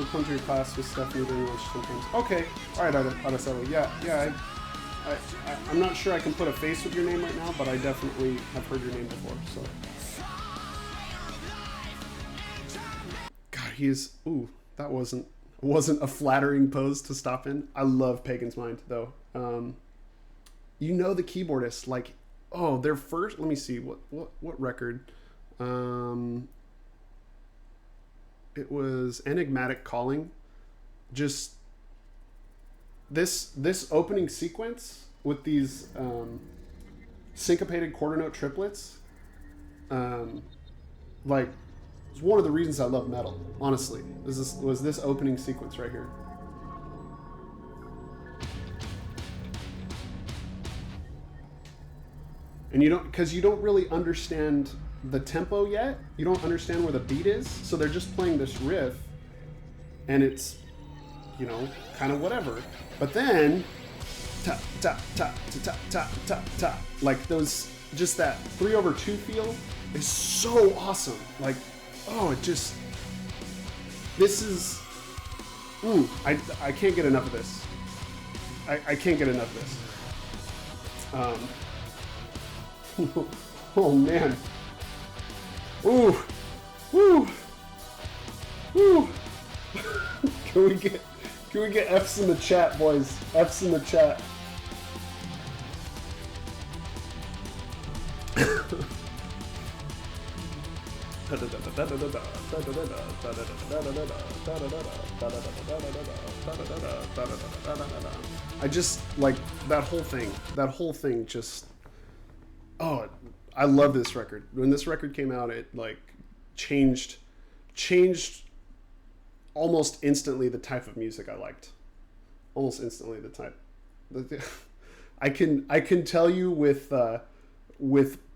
We'll come to your class with Stephanie during lunch sometimes. Okay. All right, Araceli. Yeah. I'm not sure I can put a face with your name right now, but I definitely have heard your name before. So. God, he is. Ooh, that wasn't a flattering pose to stop in. I love Pagan's Mind though. You know the keyboardist, like, oh, their first. Let me see what record. It was Enigmatic Calling. Just this opening sequence with these syncopated quarter note triplets, like, it's one of the reasons I love metal. Honestly, was this opening sequence right here. And because you don't really understand the tempo yet. You don't understand where the beat is, so they're just playing this riff, and it's, kind of whatever. But then, ta ta ta ta ta ta ta, like those, just that 3/2 feel is so awesome. Like, oh, this is, I can't get enough of this. I can't get enough of this. Oh man. Ooh. Woo. Woo. Can we get F's in the chat, boys? F's in the chat. I just like that whole thing. That whole thing just, oh, I love this record. When this record came out, it like changed almost instantly the type of music I liked. Almost instantly the type. I can tell you with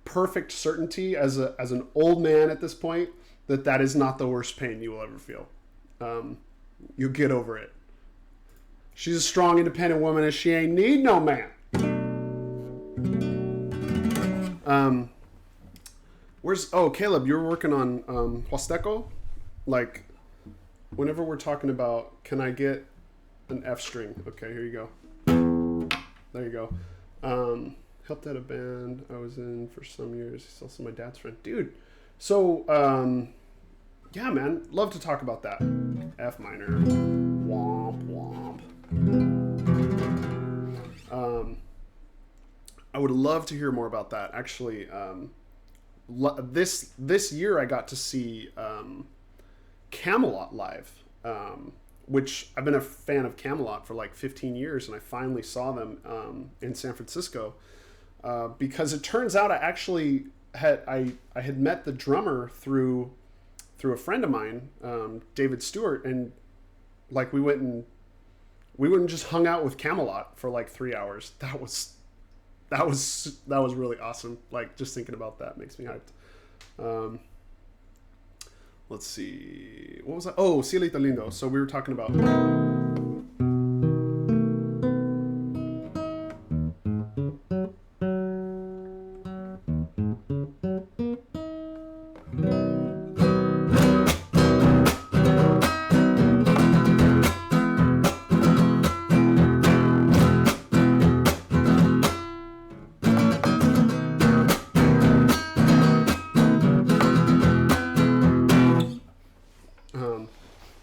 perfect certainty as an old man at this point that is not the worst pain you will ever feel. You'll get over it. She's a strong, independent woman, and she ain't need no man. Caleb, you're working on Huasteco? Like, whenever we're talking about, can I get an F string? Okay, here you go. There you go. Helped out a band I was in for some years. He's also my dad's friend. Dude, so, yeah, man, love to talk about that. F minor. Womp, womp. I would love to hear more about that. Actually, this year I got to see Camelot live, which I've been a fan of Camelot for like 15 years, and I finally saw them in San Francisco because it turns out I actually had met the drummer through a friend of mine, David Stewart, and like we went and just hung out with Camelot for like 3 hours. That was really awesome. Like, just thinking about that makes me hyped. Let's see. What was that? Oh, Cielito Lindo. So we were talking about...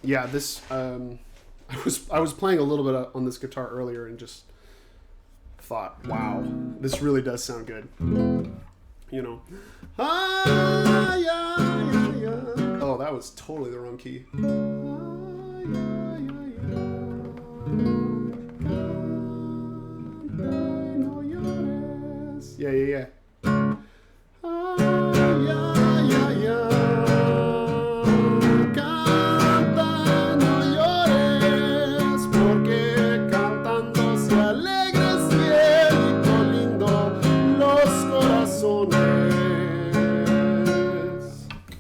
Yeah, this I was playing a little bit on this guitar earlier and just thought, wow, this really does sound good. Ah, yeah, yeah. Oh, that was totally the wrong key. Yeah.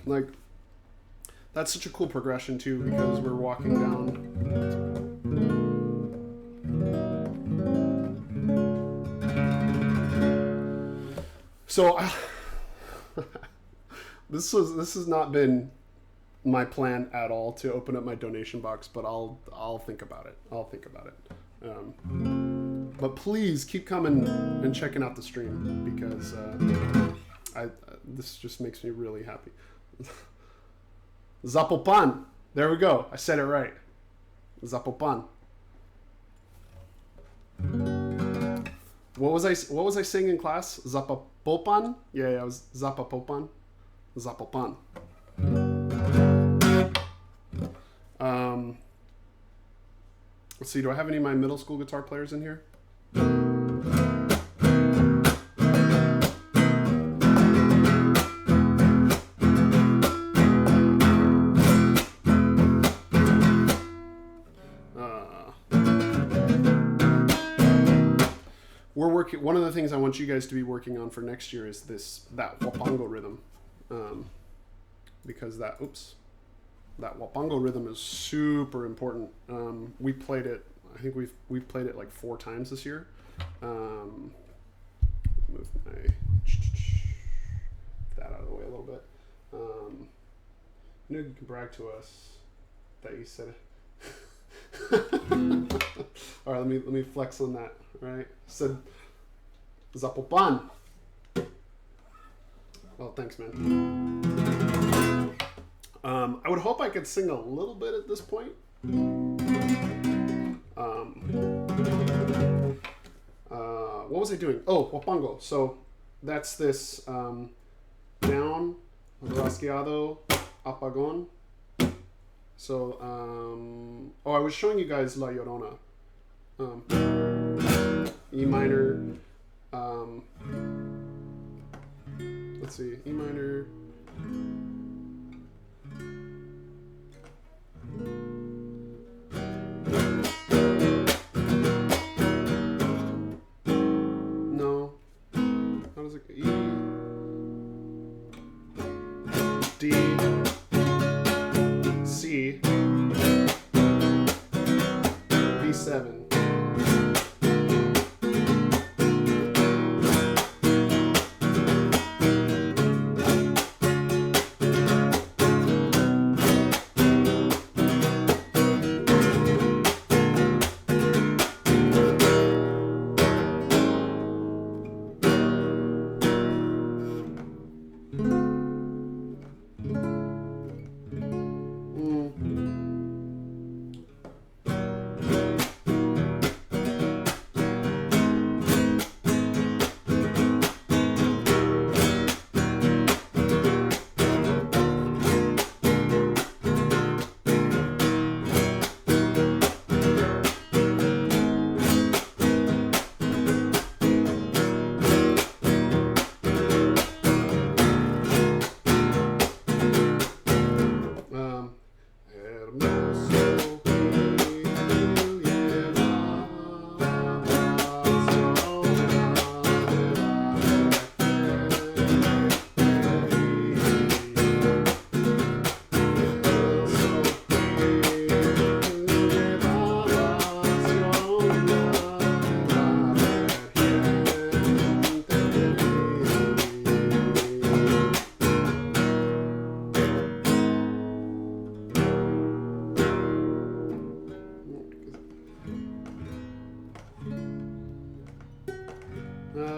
Like, that's such a cool progression too, because we're walking down. So this has not been my plan at all to open up my donation box, but I'll think about it. I'll think about it. But please keep coming and checking out the stream because this just makes me really happy. Zapopan. There we go. I said it right. Zapopan. What was I saying in class? Zapopan? Yeah, it was Zapopan. Zapopan. Let's see, do I have any of my middle school guitar players in here? We're working. One of the things I want you guys to be working on for next year is that wapango rhythm, because that wapango rhythm is super important. We played it. I think we've played it like 4 times this year. Move that out of the way a little bit. You can brag to us that you said it. All right, let me flex on that. Right, said Zapopan. Well, thanks, man. I would hope I could sing a little bit at this point. What was I doing? Oh, wapango. So that's this down, rasgueado, apagón. So, I was showing you guys La Llorona. E minor, let's see, E minor, no, how does it go? E, D, C, B7.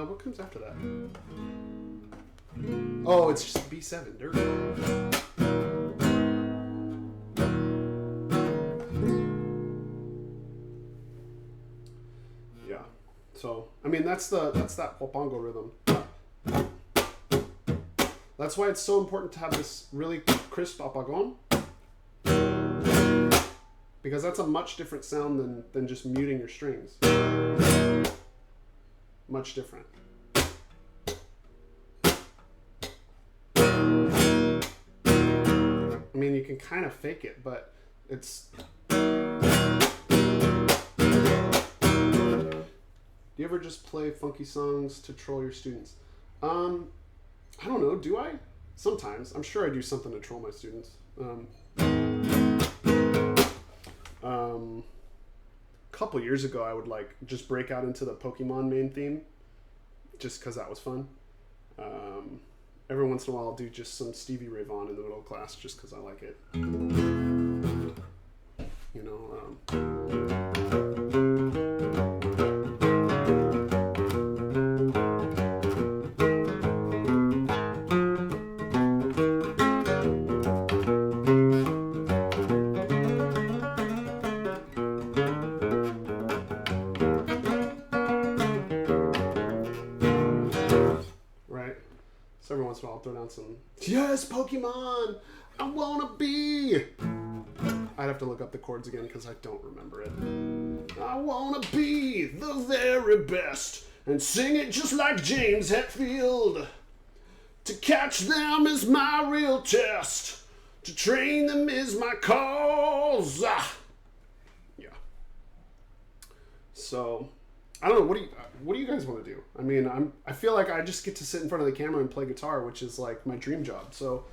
What comes after that? Oh, it's just B7. There we go. Yeah. So, I mean, that's that wapango rhythm. That's why it's so important to have this really crisp apagón. Because that's a much different sound than just muting your strings. Much different. I mean, you can kind of fake it, but it's... Do you ever just play funky songs to troll your students? I don't know, do I? Sometimes. I'm sure I do something to troll my students. A couple years ago, I would like just break out into the Pokemon main theme, just because that was fun. every once in a while I'll do just some Stevie Ray Vaughan in the middle of class just because I like it. You know, right? So every once in a while I'll throw down some, yes, Pokemon, I wanna be. I'd have to look up the chords again because I don't remember it. I wanna be the very best and sing it just like James Hetfield. To catch them is my real test. To train them is my cause. Yeah. So, I don't know. What do you guys want to do? I mean, I feel like I just get to sit in front of the camera and play guitar, which is like my dream job. So,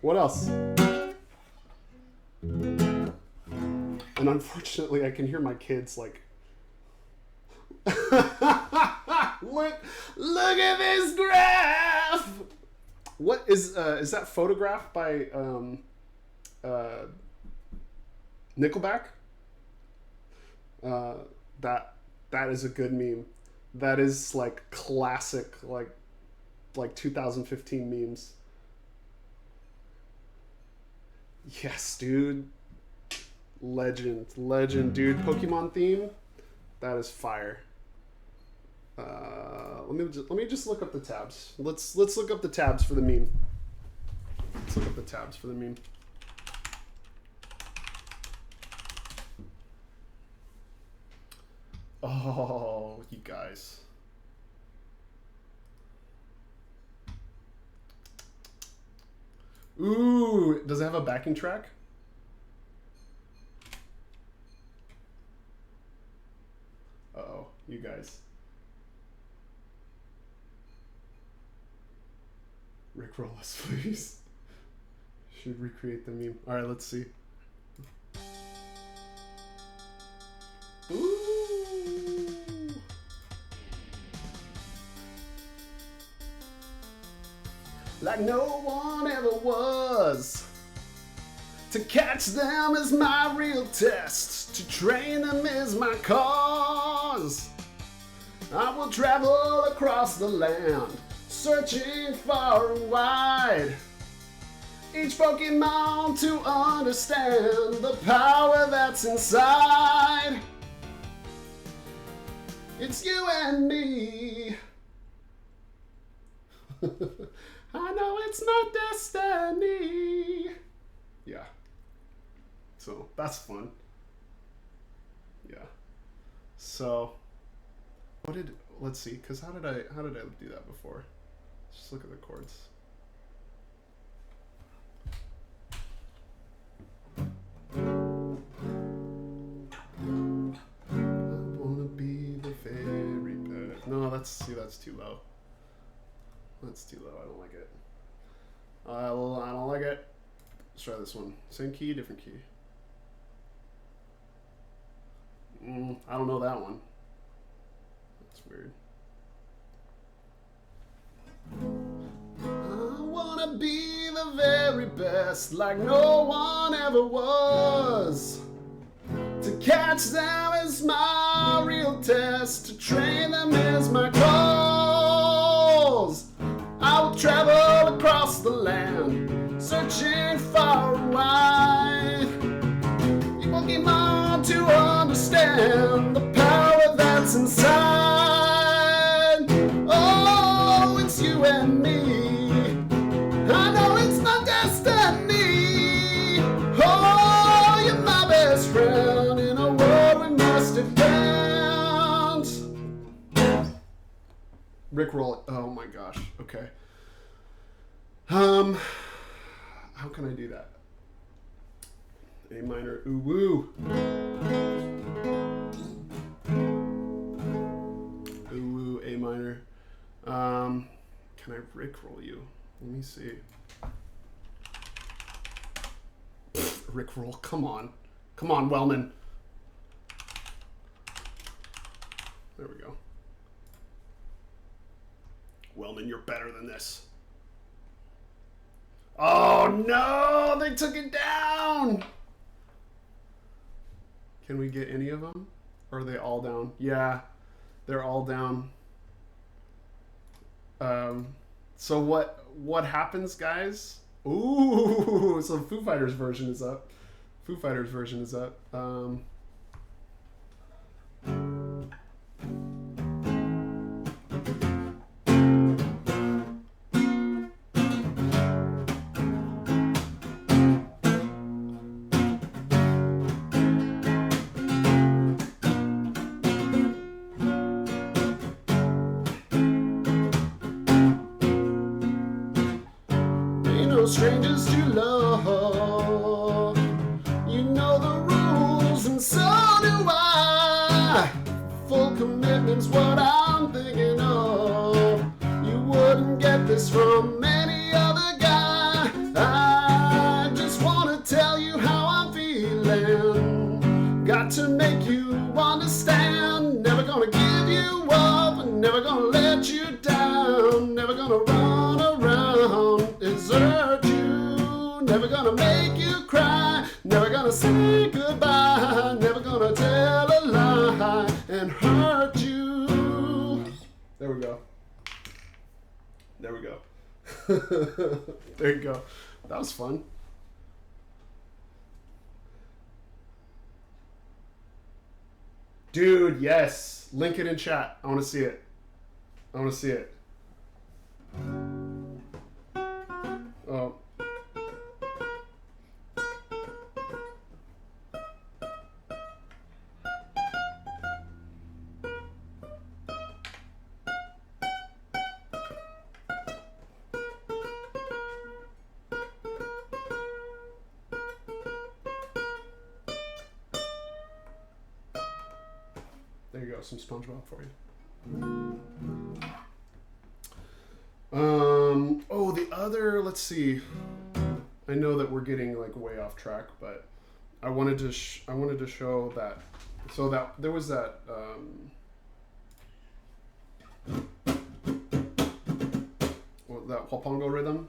what else? And unfortunately, I can hear my kids like, look at this graph. What is that photograph by Nickelback? That is a good meme. That is like classic like 2015 memes. Yes, dude. Legend, dude. Pokemon theme. That is fire. Let me just look up the tabs. Let's look up the tabs for the meme. Let's look up the tabs for the meme. Oh, you guys. Ooh, does it have a backing track? Uh-oh, you guys. Rickroll us, please. Should recreate the meme. All right, let's see. Ooh. Like no one ever was. To catch them is my real test. To train them is my cause. I will travel across the land, searching far and wide. Each Pokemon to understand the power that's inside. It's you and me. I know it's not destiny. Yeah. So that's fun. Yeah. So let's see, because how did I do that before? Let's just look at the chords. I wanna be the very best. No, that's too low. That's too low. I don't like it. I don't like it. Let's try this one. Same key, different key. I don't know that one. That's weird. I wanna be the very best, like no one ever was. To catch them is my real test. To train them is my cause. I will travel across the land, searching far and wide. Pokemon to understand the power that's inside. Oh, it's you and me. I know it's not destiny. Oh, you're my best friend in a world we must defend. Rickroll. Oh my gosh. Okay. How can I do that? A minor. Ooh woo. Ooh woo. A minor. Can I Rickroll you? Let me see. Rickroll. Come on. Come on, Wellman. There we go. Wellman, you're better than this. Oh no, they took it down. Can we get any of them? Or are they all down? Yeah, they're all down. So what happens, guys? Ooh, so Foo Fighters version is up. Foo Fighters version is up. Strangers to love, you know the rules, and so do I. Full commitment's what I'm thinking of. You wouldn't get this from any other guy. I just wanna tell you how I'm feeling. Got to make you understand. Never gonna give you up, never gonna let you down. Never gonna run around, desert you. Never gonna make you cry. Never gonna say goodbye. Never gonna tell a lie and hurt you. There we go. There we go. There you go. That was fun. Dude, yes. Link it in chat. I want to see it. I want to see it. Oh. There you go, some SpongeBob for you. Oh, the other, let's see. I know that we're getting like way off track, but I wanted to show that. So that there was that. That Huapongo rhythm.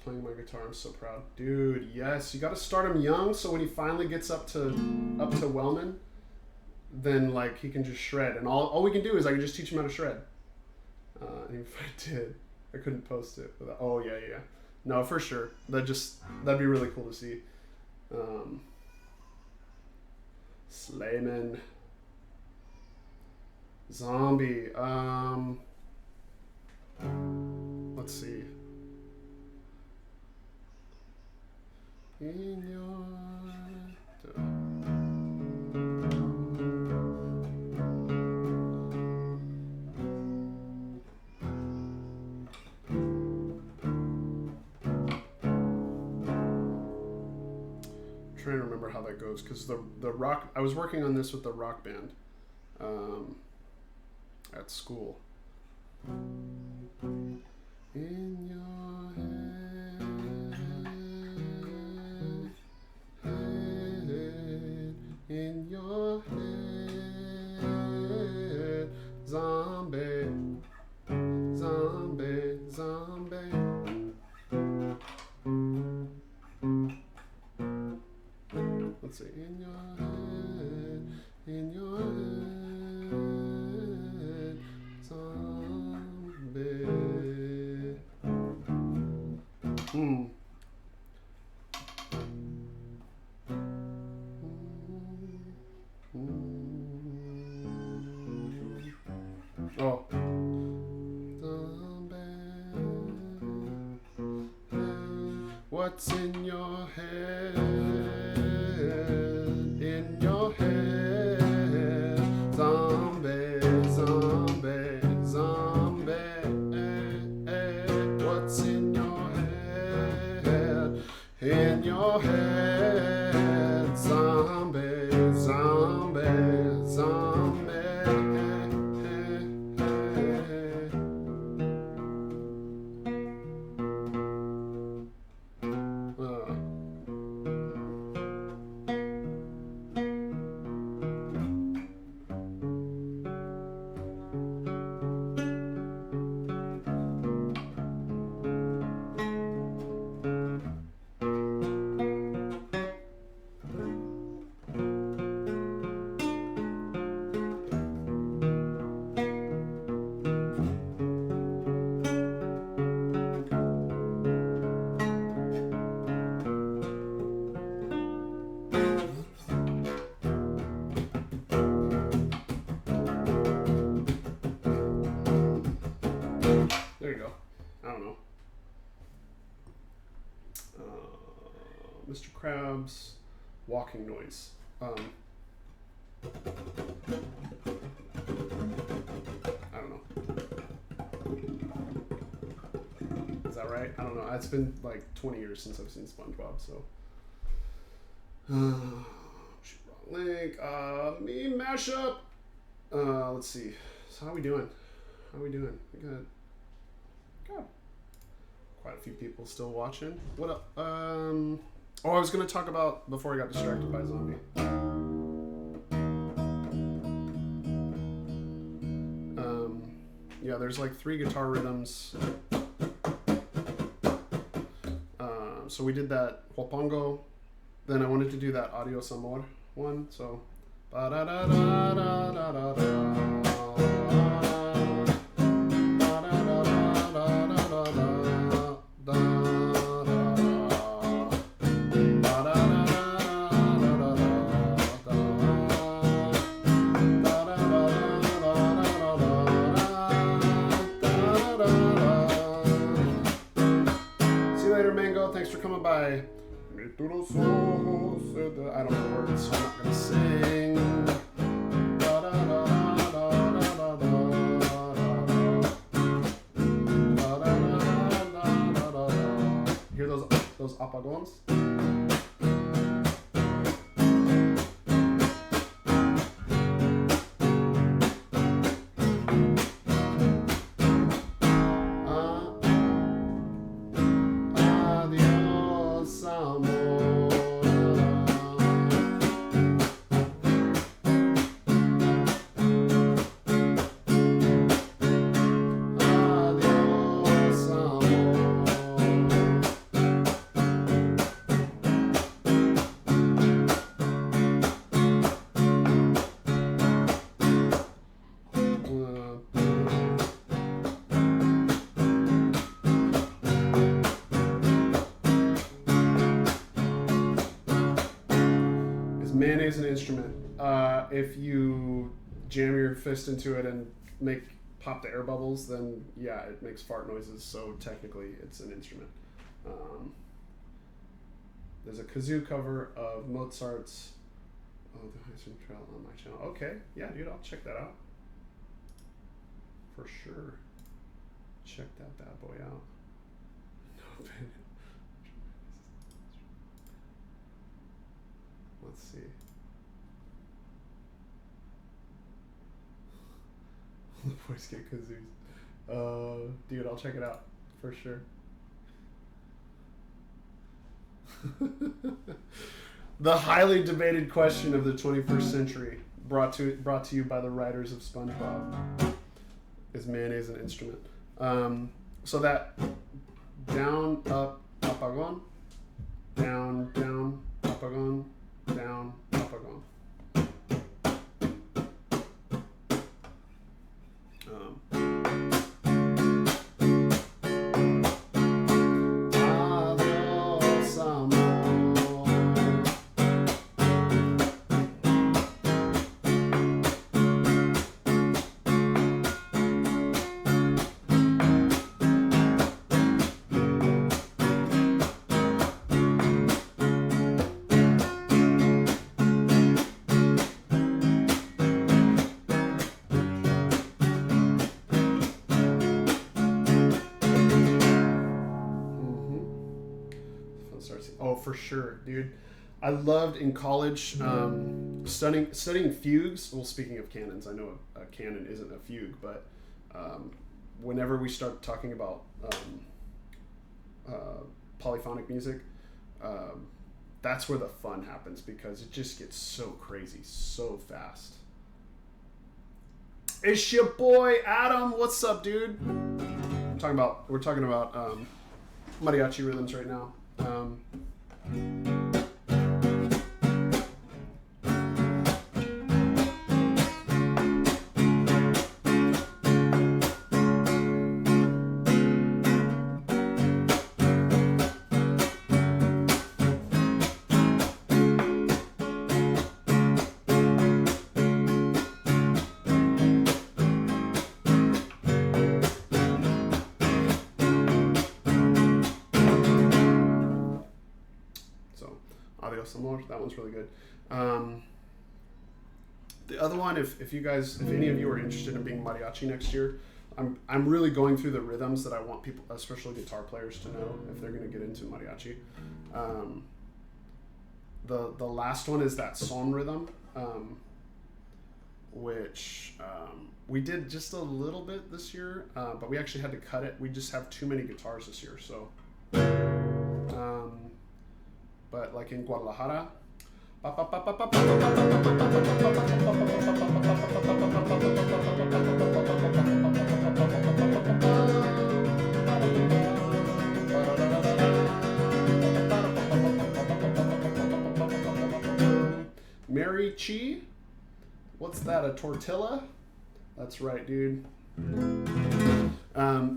Playing my guitar, I'm so proud, dude. Yes, you got to start him young, so when he finally gets up to Wellman, then like he can just shred, and all we can do is I can just teach him how to shred. And if I did, I couldn't post it. Without, oh yeah, no, for sure. That'd be really cool to see. Slayman, Zombie. Let's see. In your trying to remember how that goes because the rock I was working on this with the rock band at school. In your head, in your head, zombie, zombie, zombie. Let's see, in your head, in your head, zombie. Oh. What's in your head? In your head, zombie, zombie, zombie. What's in your head? In your head, zombie, zombie, zombie. I don't know. Mr. Krabs, walking noise. I don't know. Is that right? I don't know. It's been like 20 years since I've seen SpongeBob, so. Wrong link. Meme mashup. Let's see. So how are we doing? We got quite a few people still watching. What up? I was gonna talk about before I got distracted by zombie. Yeah, there's like 3 guitar rhythms. So we did that Huapango. Then I wanted to do that Adios Amor one. So. Thanks for coming by. I don't know the words, so I'm not gonna sing. Hear those apagons? Mayonnaise an instrument. If you jam your fist into it and pop the air bubbles, then yeah, it makes fart noises. So technically, it's an instrument. There's a kazoo cover of Mozart's "Oh, the Heisen Trail" on my channel. Okay, yeah, dude, I'll check that out for sure. Check that bad boy out. No, let's see. The boys get kazoos. Dude, I'll check it out for sure. The highly debated question of the 21st century, brought to you by the writers of SpongeBob, is mayonnaise an instrument? So that down, up, apagon, down, down, apagon, down, apagon. Oh, for sure, dude. I loved in college studying fugues. Well, speaking of canons, I know a canon isn't a fugue, but whenever we start talking about polyphonic music, that's where the fun happens because it just gets so crazy so fast. It's your boy Adam. What's up, dude? We're talking about mariachi rhythms right now. Adios Amor. That one's really good. The other one, if any of you are interested in being mariachi next year, I'm really going through the rhythms that I want people, especially guitar players, to know if they're going to get into mariachi. The last one is that son rhythm, which we did just a little bit this year, but we actually had to cut it. We just have too many guitars this year, so. But like in Guadalajara. Mary Chi? What's that, a tortilla? That's right, dude.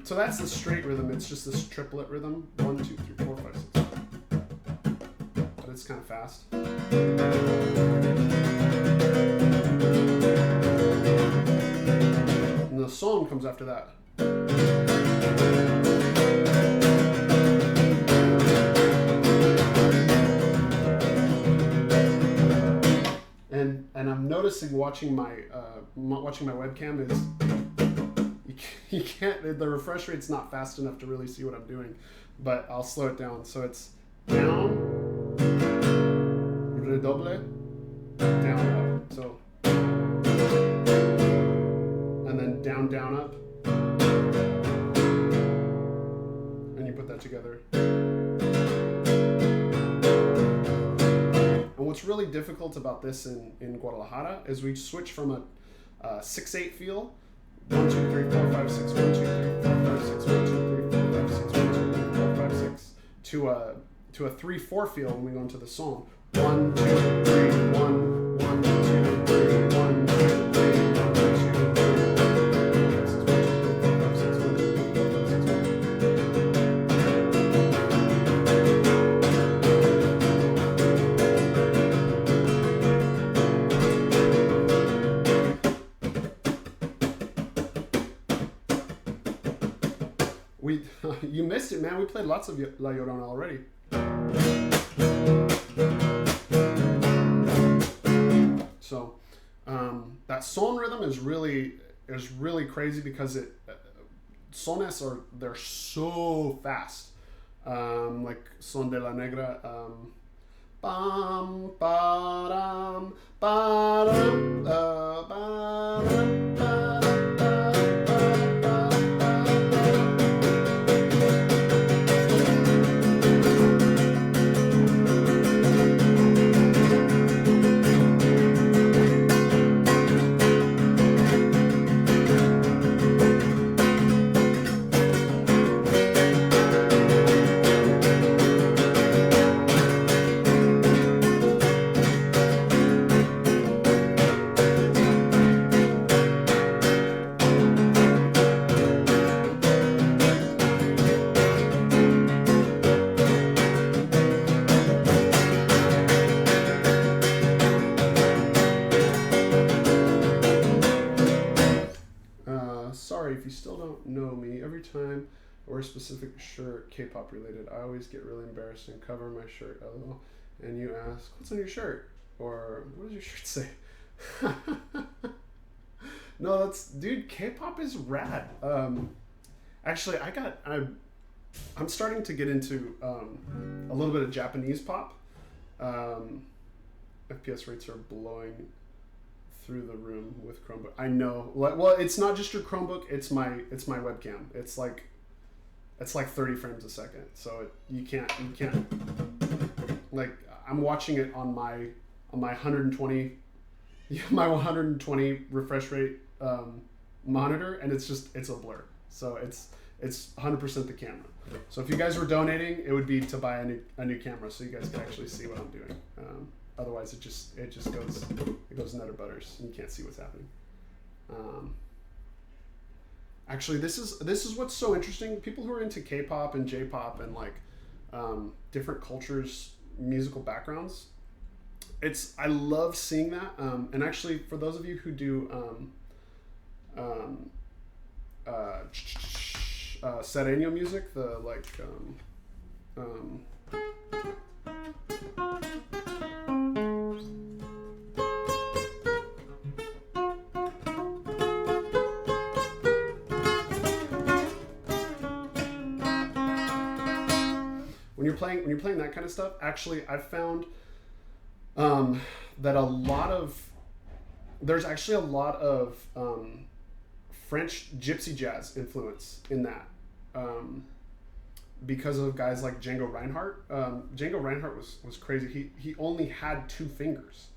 So that's the straight rhythm. It's just this triplet rhythm. 1, 2, 3, 4, 5, 6. But it's kind of fast. And the song comes after that. And I'm noticing watching my webcam is you can't, the refresh rate's not fast enough to really see what I'm doing, but I'll slow it down. So it's down, redoble, down, up. So, and then down, down, up, and you put that together. And what's really difficult about this in Guadalajara is we switch from a 6/8 feel, 1, 2, 3, 4, 5, 6, 1, 2, 3, 4, 5, 6, 1, 2, 3, 4, 5, 6, 1, 2, 3, 4, 5, 6, to a 3/4 feel when we go into the song. 1, 2, 3, 1, 1, 2, 3, 1, 2, 3, 1, 2, 3, 4, 5, 6, 1, 2, 3, 4, 5, 6, 1, 2, 3, 4, 5, 6, 1, 2, 3. You missed it, man. We played lots of La Llorona already. So that son rhythm is really crazy because sones they're so fast. Like Son de la Negra. Bam, ba-dam, ba-dam, ba-dam, ba-dam. If you still don't know me, every time I wear a specific shirt, K-pop related, I always get really embarrassed and cover my shirt, lol. And you ask, what's on your shirt? Or, what does your shirt say? No, dude, K-pop is rad. Actually, I'm starting to get into a little bit of Japanese pop. FPS rates are blowing through the room with Chromebook. I know. Well, it's not just your Chromebook. It's my webcam. It's like 30 frames a second. So you can't. Like I'm watching it on my 120 refresh rate monitor, and it's a blur. So it's 100% the camera. So if you guys were donating, it would be to buy a new camera, so you guys can actually see what I'm doing. Otherwise, it just goes nutter butters, and you can't see what's happening. Actually, this is what's so interesting. People who are into K-pop and J-pop and like different cultures, musical backgrounds. I love seeing that. And actually, for those of you who do sereno music, the like. when you're playing that kind of stuff, actually I've found that there's actually a lot of French gypsy jazz influence in that, because of guys like Django Reinhardt. Django Reinhardt was crazy. He only had 2 fingers.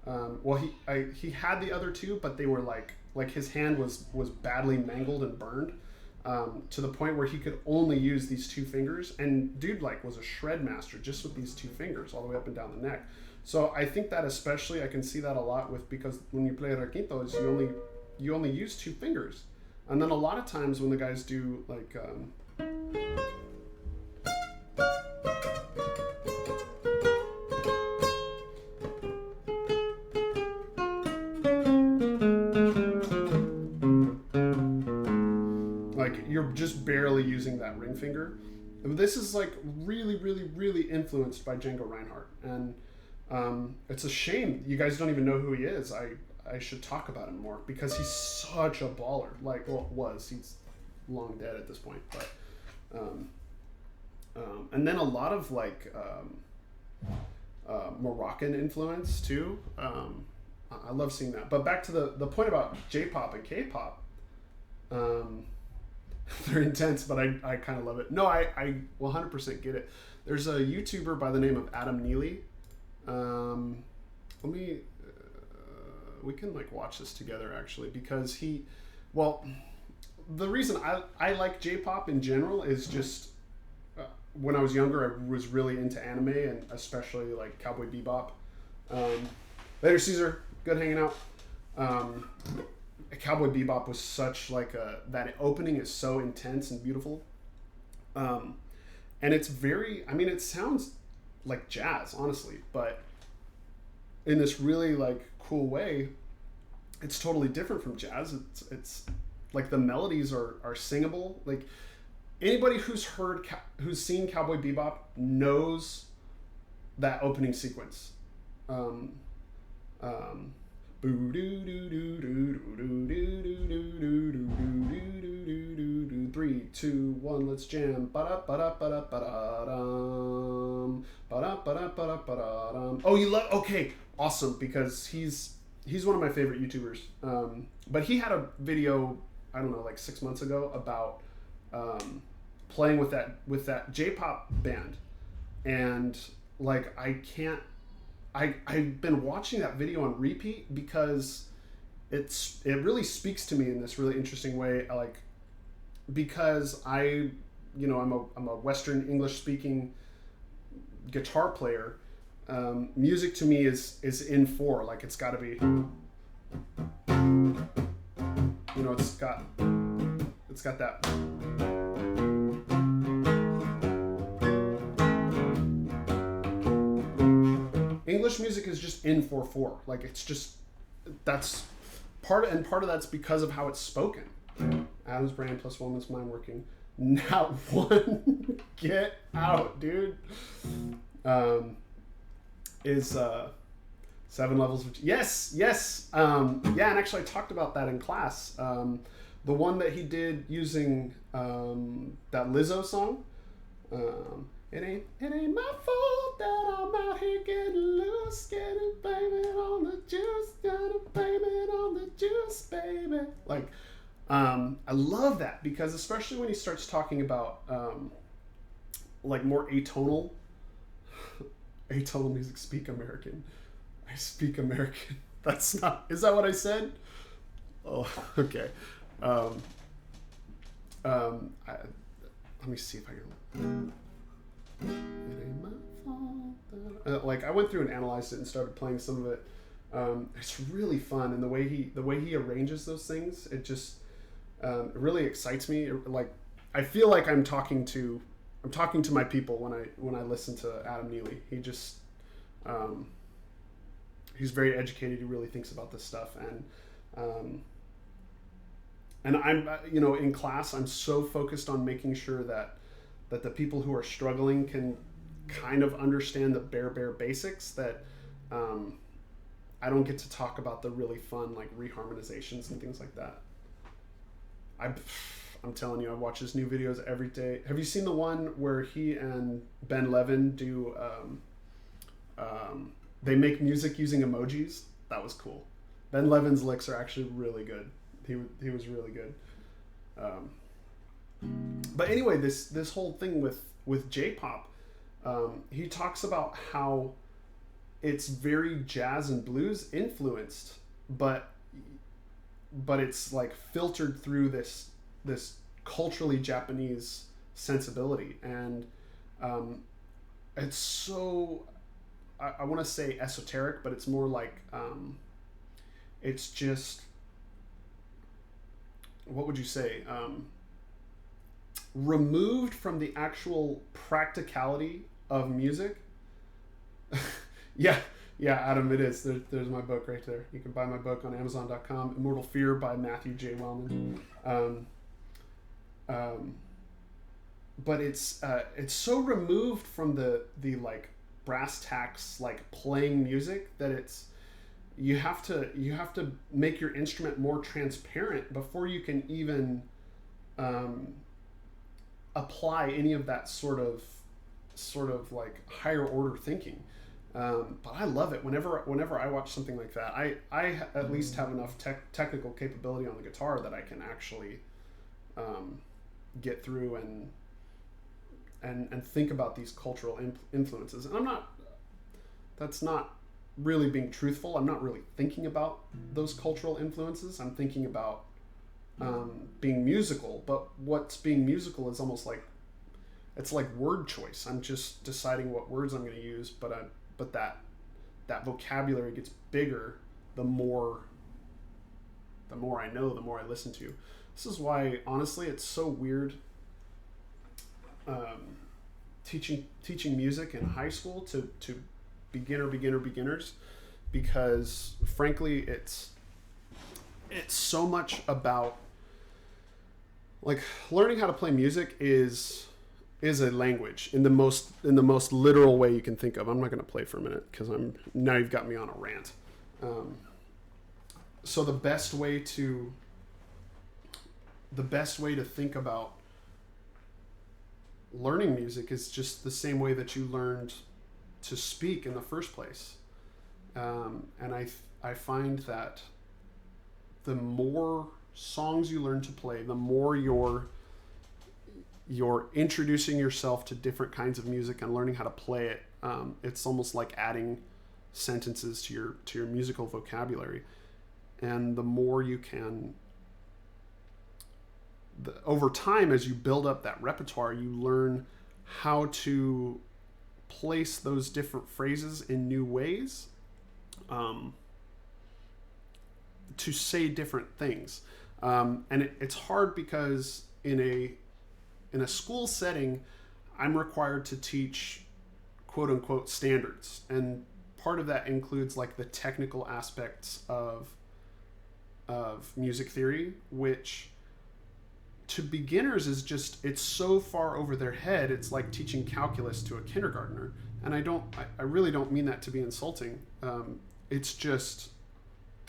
Well, he had the other 2, but they were like his hand was badly mangled and burned, to the point where he could only use these 2 fingers. And dude like was a shred master just with these 2 fingers all the way up and down the neck. So I think that especially I can see that a lot because when you play requintos, you only use 2 fingers, and then a lot of times when the guys do like you're just barely using that ring finger. This is like really, really, really influenced by Django Reinhardt, and it's a shame you guys don't even know who he is. I should talk about him more because he's such a baller. He's long dead at this point, but and then a lot of like Moroccan influence too. I love seeing that. But back to the point about J-pop and K-pop. They're intense, but I kind of love it. No, I 100% get it. There's a YouTuber by the name of Adam Neely. We can like watch this together actually, because the reason I like J-pop in general is just when I was younger I was really into anime, and especially like Cowboy Bebop. Later Caesar, good hanging out. Cowboy Bebop was such like that opening is so intense and beautiful, and it's very, I mean, it sounds like jazz honestly, but in this really like cool way. It's totally different from jazz. It's like the melodies are singable. Like anybody who's seen Cowboy Bebop knows that opening sequence. 3, 2, 1, let's jam. Oh, you love? Okay, awesome, because he's one of my favorite YouTubers. But he had a video, I don't know, like 6 months ago about playing with that J-pop band, and like I've been watching that video on repeat because it really speaks to me in this really interesting way. Because I'm a Western English speaking guitar player. Music to me is in 4. Like it's got to be, it's got that. English music is just in 4/4. Like it's just, that's part of that's because of how it's spoken. Adam's brain plus woman's mind working. Not one. Get out, dude. Is 7 levels of yes. Yeah, and actually I talked about that in class. The one that he did using that Lizzo song. It ain't my fault that I'm out here getting loose, getting baby on the juice, gotta blame it on the juice, baby. Like, I love that because especially when he starts talking about like more atonal music. Speak American. I speak American. That's not. Is that what I said? Oh, okay. Let me see if I can. It ain't my fault. Like I went through and analyzed it and started playing some of it. It's really fun, and the way he arranges those things, it just it really excites me. Like I feel like I'm talking to my people when I listen to Adam Neely. He just he's very educated. He really thinks about this stuff, and I'm in class I'm so focused on making sure that the people who are struggling can kind of understand the bare basics, that I don't get to talk about the really fun like reharmonizations and things like that. I'm telling you, I watch his new videos every day. Have you seen the one where he and Ben Levin do? They make music using emojis. That was cool. Ben Levin's licks are actually really good. He was really good. But anyway, this whole thing with J-pop, he talks about how it's very jazz and blues influenced, but it's like filtered through this culturally Japanese sensibility, and it's so I want to say esoteric, but it's more like it's just, what would you say, removed from the actual practicality of music. yeah, Adam, it is. There's my book right there. You can buy my book on Amazon.com, Immortal Fear by Matthew J. Wellman. But it's so removed from the like brass tacks, like playing music, that it's you have to make your instrument more transparent before you can even apply any of that sort of like higher order thinking. But I love it whenever I watch something like that. I at least have enough technical capability on the guitar that I can actually get through and think about these cultural influences. And that's not really being truthful. I'm not really thinking about those cultural influences. I'm thinking about being musical. But what's being musical is almost like, it's like word choice. I'm just deciding what words I'm going to use, but that vocabulary gets bigger the more I know, the more I listen to. This is why, honestly, it's so weird teaching music in high school to beginners, because frankly it's so much about, like, learning how to play music is a language in the most literal way you can think of. I'm not going to play for a minute because now you've got me on a rant. So the best way to think about learning music is just the same way that you learned to speak in the first place. And I find that the more songs you learn to play, the more you're introducing yourself to different kinds of music and learning how to play it. It's almost like adding sentences to your musical vocabulary. And the more you can, over time, as you build up that repertoire, you learn how to place those different phrases in new ways, to say different things. And it's hard because in a school setting, I'm required to teach quote unquote standards. And part of that includes like the technical aspects of music theory, which to beginners is just, it's so far over their head. It's like teaching calculus to a kindergartner. And I really don't mean that to be insulting. It's just,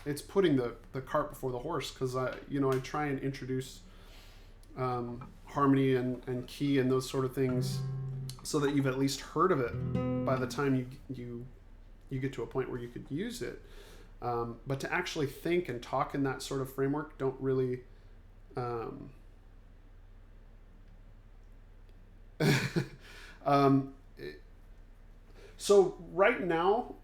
it's putting the cart before the horse. Cause I try and introduce, harmony and key and those sort of things so that you've at least heard of it by the time you get to a point where you could use it. But to actually think and talk in that sort of framework don't really, so right now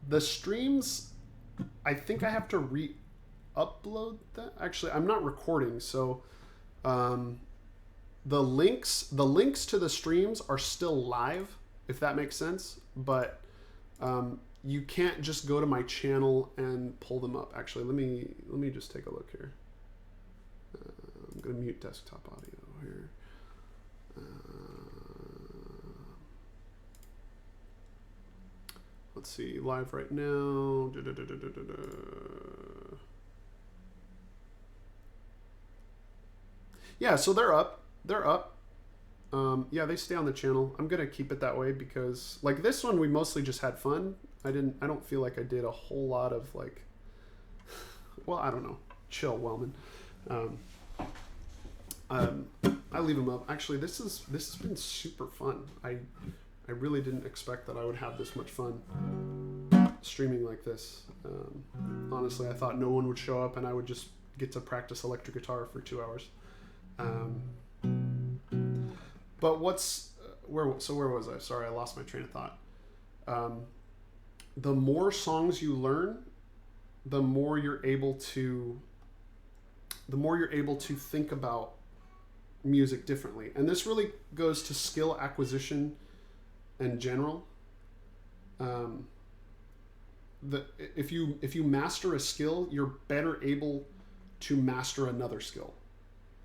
the streams, I think I have to re-upload that. Actually, I'm not recording, so the links to the streams are still live, if that makes sense, but you can't just go to my channel and pull them up. Actually, let me just take a look here. I'm gonna mute desktop audio here. Let's see, live right now. Yeah, so they're up. Yeah, they stay on the channel. I'm gonna keep it that way because, like, this one we mostly just had fun. I don't feel like I did a whole lot of, like, well, I don't know, chill, Wellman. I leave them up. Actually, this has been super fun. I really didn't expect that I would have this much fun streaming like this. Honestly, I thought no one would show up and I would just get to practice electric guitar for 2 hours. But where was I? Sorry, I lost my train of thought. The more songs you learn, the more you're able to think about music differently. And this really goes to skill acquisition in general. If you master a skill, you're better able to master another skill.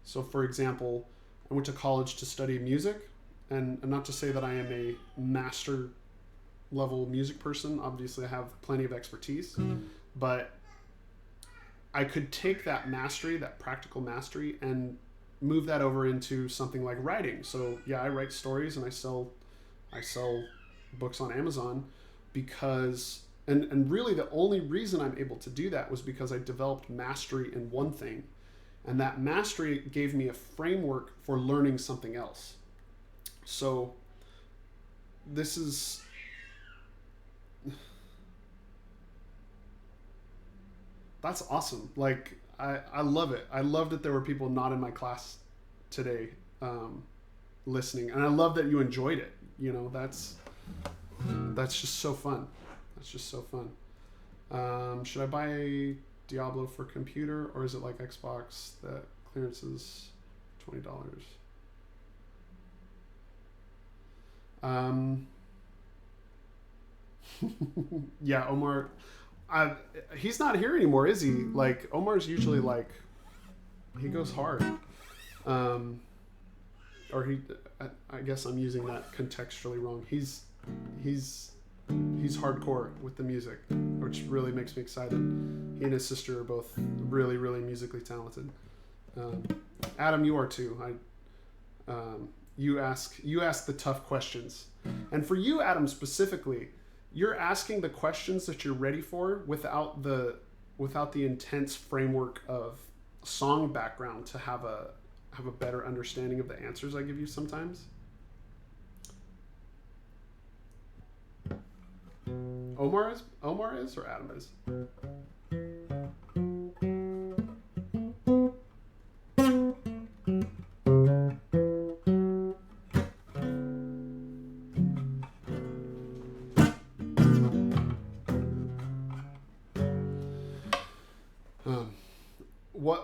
So for example, I went to college to study music, and not to say that I am a master level music person. Obviously I have plenty of expertise, but I could take that mastery, that practical mastery, and move that over into something like writing. So yeah, I write stories and I sell books on Amazon because, and really the only reason I'm able to do that was because I developed mastery in one thing, and that mastery gave me a framework for learning something else. So this is, that's awesome. Like, I love it. I love that there were people not in my class today listening. And I love that you enjoyed it. You know, that's just so fun. That's just so fun. Should I buy Diablo for computer, or is it like Xbox that clearance is $20? Yeah, Omar, he's not here anymore, is he? Like, Omar's usually like, he goes hard. Or I guess I'm using that contextually wrong. He's hardcore with the music, which really makes me excited. He and his sister are both really, really musically talented. Adam, you are too. You ask the tough questions, and for you, Adam, specifically, you're asking the questions that you're ready for without the intense framework of song background to have a better understanding of the answers I give you sometimes. Omar is or Adam is?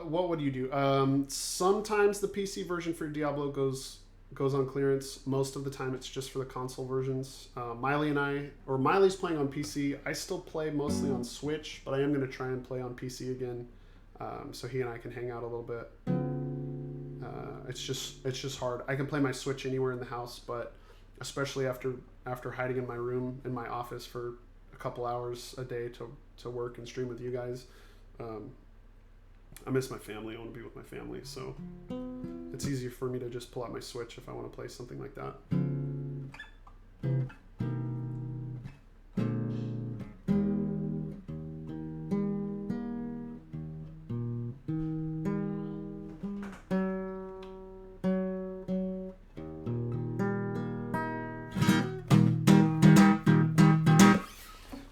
What would you do? Sometimes the PC version for Diablo goes on clearance. Most of the time it's just for the console versions. Miley's playing on PC. I still play mostly on Switch, but I am going to try and play on PC again, so he and I can hang out a little bit. It's just hard. I can play my Switch anywhere in the house, but especially after hiding in my room in my office for a couple hours a day to work and stream with you guys. I miss my family. I want to be with my family, so it's easier for me to just pull out my Switch if I want to play something like that.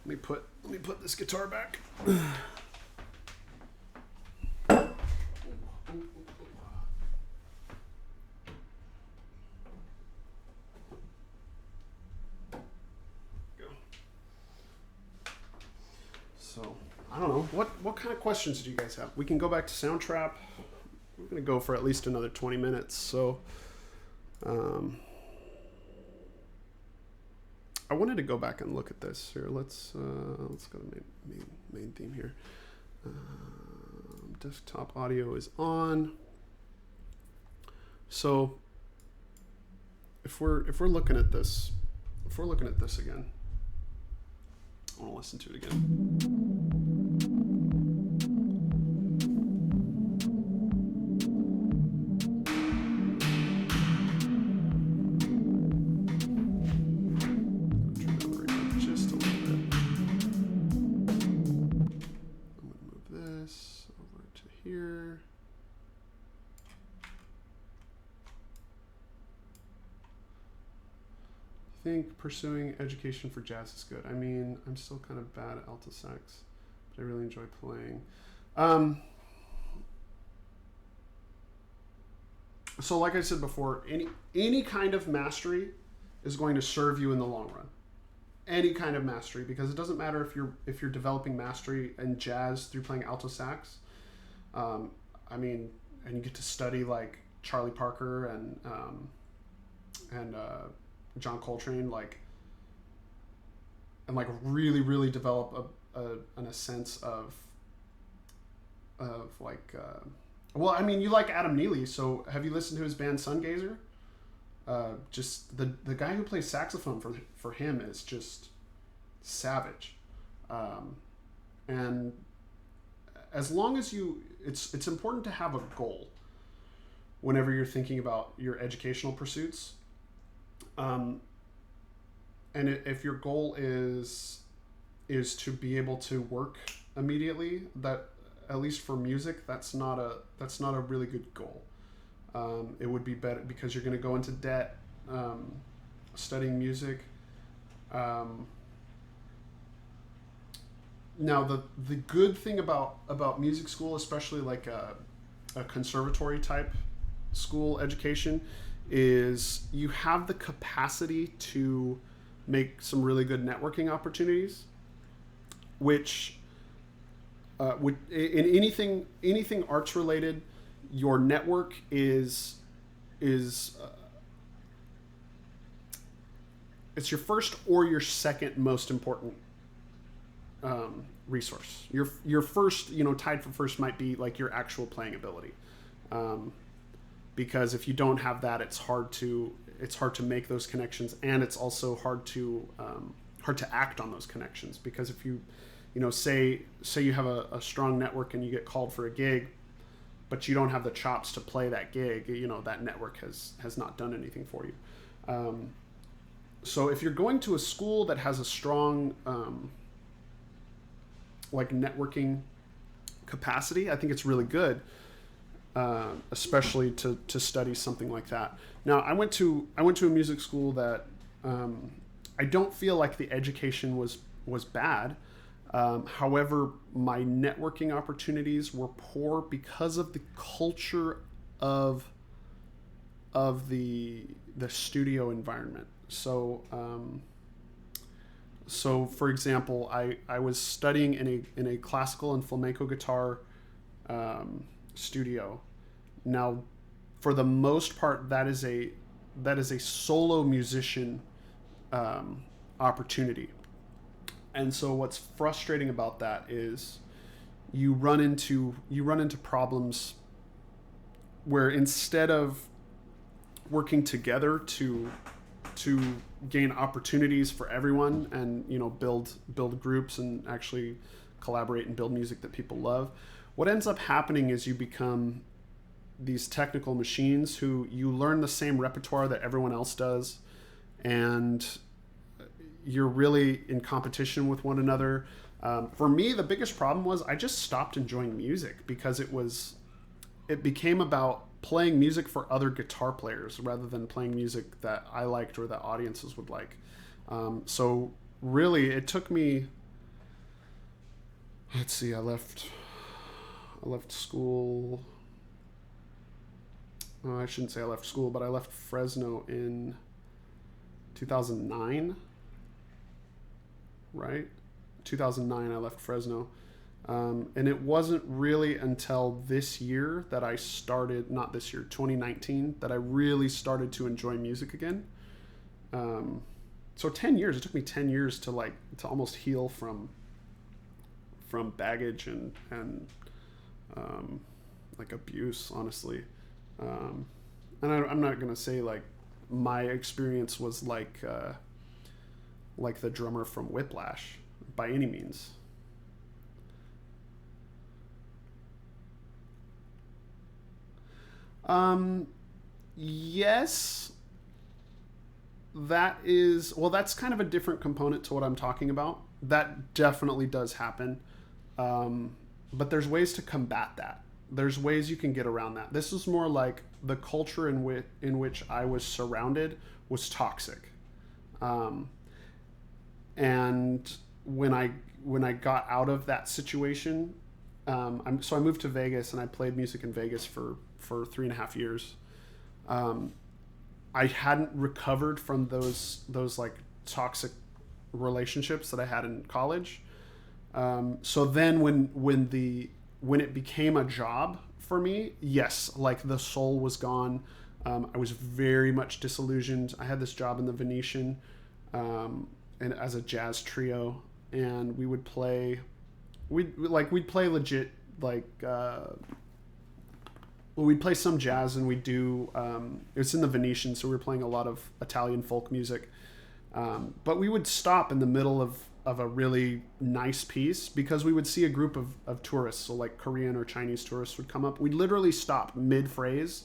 Let me put this guitar back. So, I don't know. What kind of questions do you guys have? We can go back to Soundtrap. We're going to go for at least another 20 minutes. So, I wanted to go back and look at this. Here, let's go to main theme here. Desktop audio is on. So, if we're looking at this, again, I want to listen to it again. Turn the rate up just a little bit. I'm going to move this over to here. think pursuing education for jazz is good. I mean, I'm still kind of bad at alto sax, but I really enjoy playing. So like I said before, any kind of mastery is going to serve you in the long run. Any kind of mastery, because it doesn't matter if you're developing mastery in jazz through playing alto sax. I mean, and you get to study like Charlie Parker and John Coltrane, like, and like really develop a sense of like. Well, I mean, you like Adam Neely, so have you listened to his band Sungazer? Just the guy who plays saxophone for him is just savage, and as long as it's important to have a goal whenever you're thinking about your educational pursuits, and if your goal is to be able to work immediately, that at least for music, that's not a really good goal. It would be better because you're going to go into debt studying music. Now the good thing about music school, especially like a conservatory type school education, is you have the capacity to make some really good networking opportunities, which in anything arts related, your network is it's your first or your second most important resource. Your first, tied for first might be like your actual playing ability, because if you don't have that, it's hard to make those connections, and it's also hard to act on those connections, because if you say you have a strong network and you get called for a gig, but you don't have the chops to play that gig, that network has not done anything for you. So if you're going to a school that has a strong like networking capacity, I think it's really good, especially to study something like that. Now, I went to a music school that I don't feel like the education was bad. However, my networking opportunities were poor because of the culture of the studio environment. So for example, I was studying in a classical and flamenco guitar studio. Now, for the most part, that is a solo musician opportunity. And so what's frustrating about that is you run into problems where instead of working together to gain opportunities for everyone and build groups and actually collaborate and build music that people love, what ends up happening is you become these technical machines who you learn the same repertoire that everyone else does, and you're really in competition with one another. For me, the biggest problem was I just stopped enjoying music because it became about playing music for other guitar players rather than playing music that I liked or that audiences would like. So really, it took me. Let's see. I left school. I shouldn't say I left school, but I left Fresno in 2009. Right? 2009, I left Fresno. And it wasn't really until this year that I started, not this year, 2019, that I really started to enjoy music again. So 10 years, it took me 10 years to almost heal from baggage and like abuse, honestly. And I'm not going to say like my experience was like the drummer from Whiplash by any means. Yes, that's kind of a different component to what I'm talking about. That definitely does happen. But there's ways to combat that. There's ways you can get around that. This is more like the culture in which I was surrounded was toxic. And when I got out of that situation, so I moved to Vegas and I played music in Vegas for 3.5 years. I hadn't recovered from those like toxic relationships that I had in college. So then when it became a job for me, yes, like the soul was gone. I was very much disillusioned. I had this job in the Venetian, and as a jazz trio, and we'd play legit like we'd play some jazz, and we'd do it's in the Venetian, so we were playing a lot of Italian folk music, but we would stop in the middle of a really nice piece because we would see a group of tourists, so like Korean or Chinese tourists would come up. We'd literally stop mid-phrase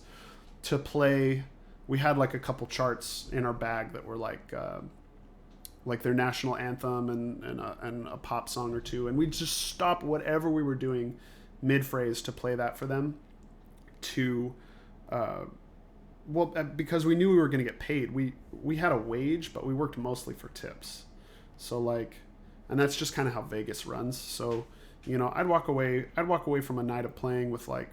to play. We had like a couple charts in our bag that were like their national anthem and a pop song or two, and we'd just stop whatever we were doing mid-phrase to play that for them to because we knew we were going to get paid. We had a wage, but we worked mostly for tips. So like, and that's just kind of how Vegas runs. So, you know, I'd walk away from a night of playing with like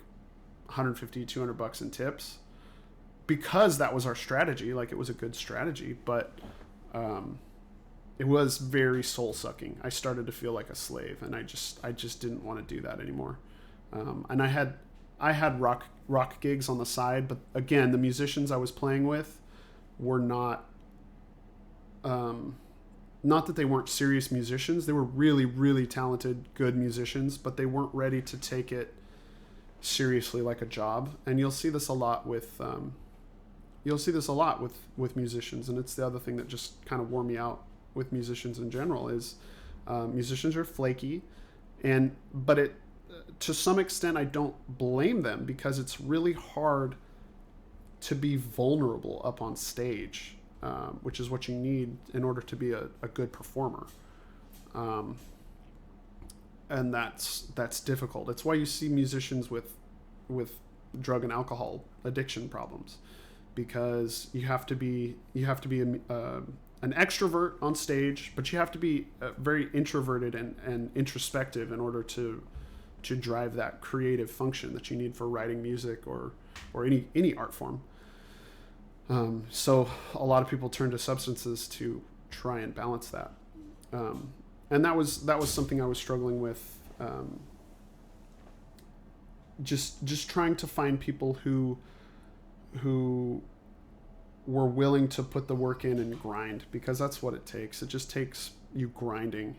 $150-200 in tips because that was our strategy. Like, it was a good strategy, but it was very soul sucking. I started to feel like a slave, and I just didn't want to do that anymore. And I had rock gigs on the side, but again, the musicians I was playing with were not that they weren't serious musicians. They were really, really talented, good musicians, but they weren't ready to take it seriously like a job. And you'll see this a lot with musicians, and it's the other thing that just kind of wore me out with musicians in general is musicians are flaky, but it to some extent I don't blame them, because it's really hard to be vulnerable up on stage, which is what you need in order to be a good performer, and that's difficult. It's why you see musicians with drug and alcohol addiction problems, because you have to be an extrovert on stage, but you have to be very introverted and introspective in order to drive that creative function that you need for writing music or any art form. So a lot of people turn to substances to try and balance that, and that was something I was struggling with. Just trying to find people who were willing to put the work in and grind, because that's what it takes. It just takes you grinding.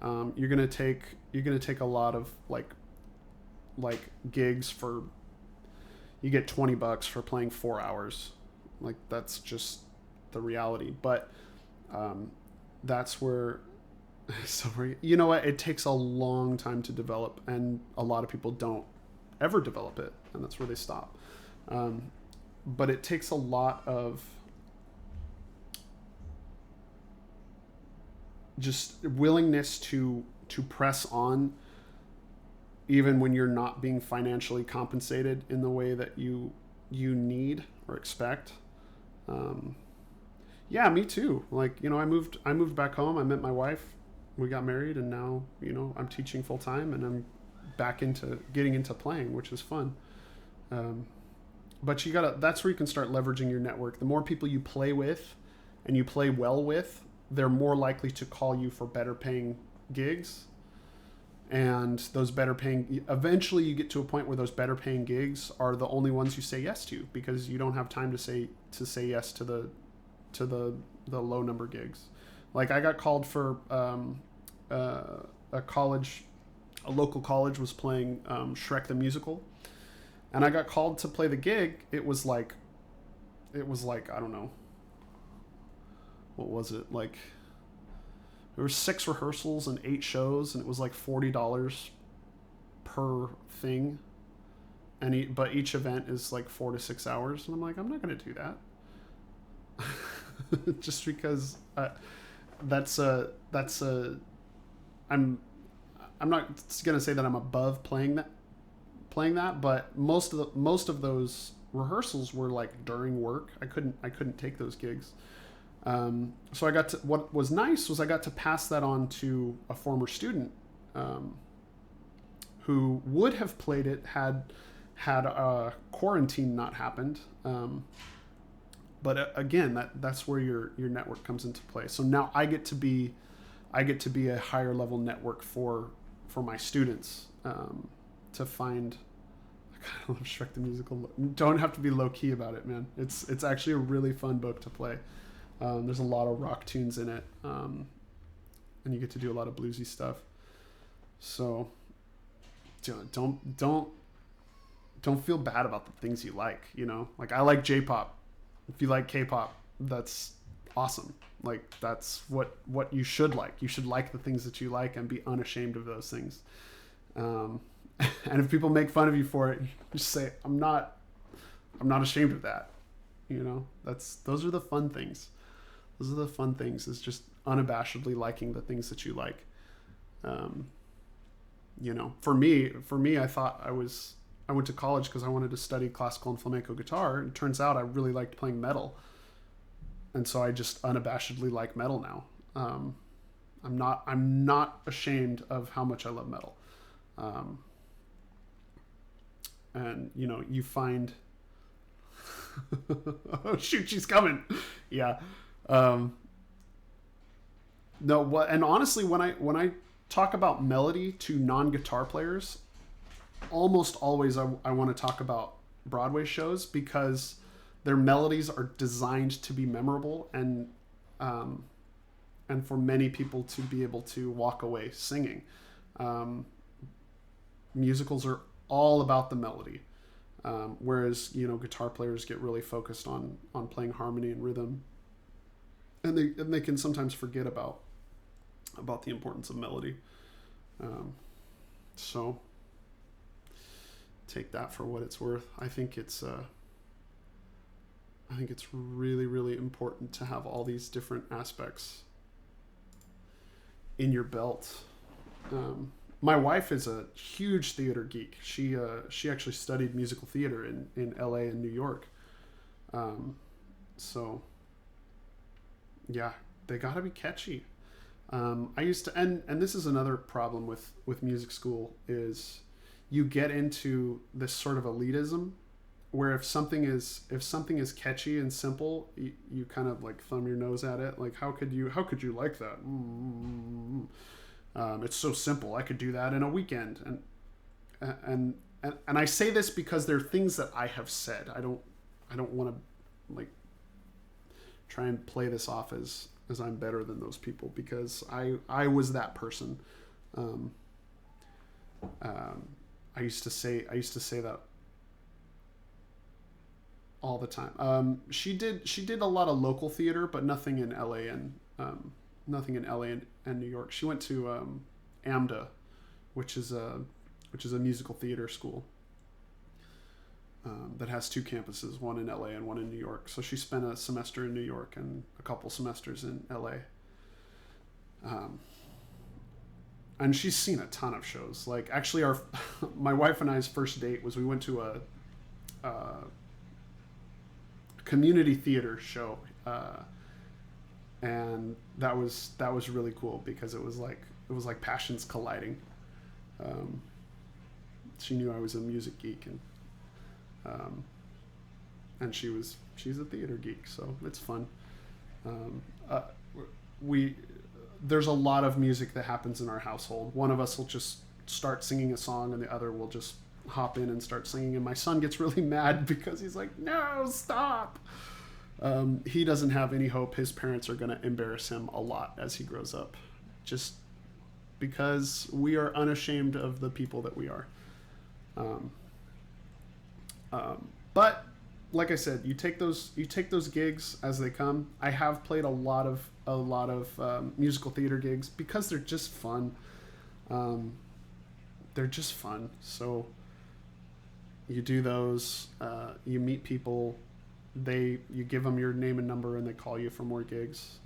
You're gonna take a lot of like gigs for, you get $20 for playing 4 hours. Like, that's just the reality. But that's where, you know what, it takes a long time to develop, and a lot of people don't ever develop it, and that's where they stop. But it takes a lot of just willingness to press on, even when you're not being financially compensated in the way that you need or expect. Yeah, me too. Like, you know, I moved back home. I met my wife. We got married, and now, you know, I'm teaching full time, and I'm back into getting into playing, which is fun. But that's where you can start leveraging your network. The more people you play with and you play well with, they're more likely to call you for better paying gigs. And those better paying, eventually you get to a point where those better paying gigs are the only ones you say yes to, because you don't have time to say yes to the low number gigs. Like, I got called for a local college was playing Shrek the Musical, and I got called to play the gig. It was like I don't know, what was it, like, there were 6 rehearsals and 8 shows, and it was like $40 per thing, but each event is like 4 to 6 hours, and I'm like, I'm not going to do that. Just because I'm not going to say that I'm above playing that, but most of those rehearsals were like during work. I couldn't take those gigs. So what was nice was I got to pass that on to a former student, who would have played it had quarantine not happened. But again, that's where your network comes into play. So now I get to be a higher level network for my students, to find. I love Shrek the Musical. Don't have to be low key about it, man. It's actually a really fun book to play. There's a lot of rock tunes in it, and you get to do a lot of bluesy stuff. So don't feel bad about the things you like. Like I like J-pop. If you like K-pop, that's awesome. Like that's what you should like. You should like the things that you like and be unashamed of those things. And if people make fun of you for it, just say, I'm not ashamed of that. Those are the fun things. Those are the fun things, is just unabashedly liking the things that you like. For me, I thought I went to college because I wanted to study classical and flamenco guitar. And it turns out I really liked playing metal. And so I just unabashedly like metal now. I'm not ashamed of how much I love metal. And you find, oh shoot, she's coming. Yeah. No, and honestly, when I talk about melody to non-guitar players, almost always I want to talk about Broadway shows, because their melodies are designed to be memorable and for many people to be able to walk away singing. Musicals are all about the melody, whereas guitar players get really focused on playing harmony and rhythm, and they can sometimes forget about the importance of melody. So take that for what it's worth. I think it's really, really important to have all these different aspects in your belt. My wife is a huge theater geek. She actually studied musical theater in LA and New York. So yeah, they gotta be catchy. I used to, and this is another problem with music school, is you get into this sort of elitism where if something is catchy and simple, you kind of like thumb your nose at it. Like, how could you like that? It's so simple. I could do that in a weekend. And I say this because there are things that I have said. I don't want to like try and play this off as I'm better than those people, because I was that person. I used to say that all the time. She did a lot of local theater, but nothing in LA and New York. She went to AMDA, which is a musical theater school that has two campuses, one in LA and one in New York. So she spent a semester in New York and a couple semesters in LA. And she's seen a ton of shows. Like, actually, my wife and I's first date was we went to a community theater show, and that was really cool because it was like passions colliding. She knew I was a music geek, and she's a theater geek, so it's fun. There's a lot of music that happens in our household. One of us will just start singing a song and the other will just hop in and start singing, and my son gets really mad because he's like, no, stop. He doesn't have any hope his parents are going to embarrass him a lot as he grows up, just because we are unashamed of the people that we are. But like I said, you take those gigs as they come. I have played a lot of musical theater gigs because they're just fun. They're just fun. So you do those. You meet people. You give them your name and number, and they call you for more gigs.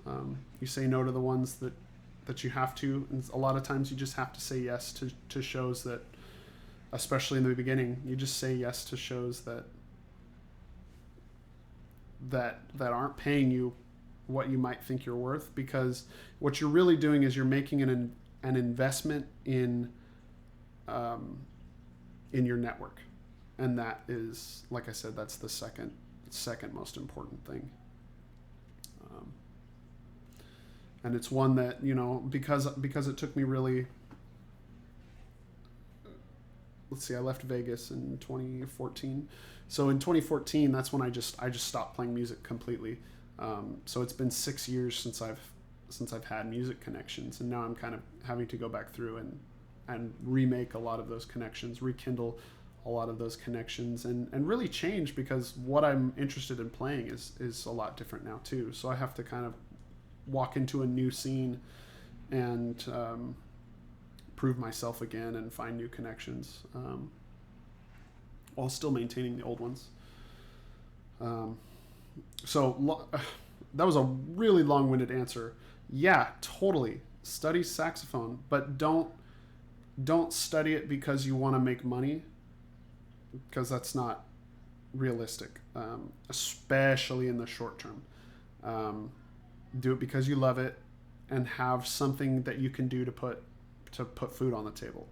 You say no to the ones that you have to, and a lot of times you just have to say yes to shows that, especially in the beginning, you just say yes to shows that aren't paying you what you might think you're worth, because what you're really doing is you're making an investment in your network, and that is, like I said, that's the second most important thing. And it's one that, because it took me really, let's see, I left Vegas in 2014. So in 2014, that's when I just stopped playing music completely. So it's been 6 years since I've had music connections, and now I'm kind of having to go back through and remake a lot of those connections, rekindle a lot of those connections, and really change, because what I'm interested in playing is a lot different now too. So I have to kind of walk into a new scene and prove myself again and find new connections, while still maintaining the old ones. That was a really long-winded answer. Yeah, totally. Study saxophone, but don't study it because you want to make money, because that's not realistic, especially in the short term. Do it because you love it and have something that you can do to put food on the table.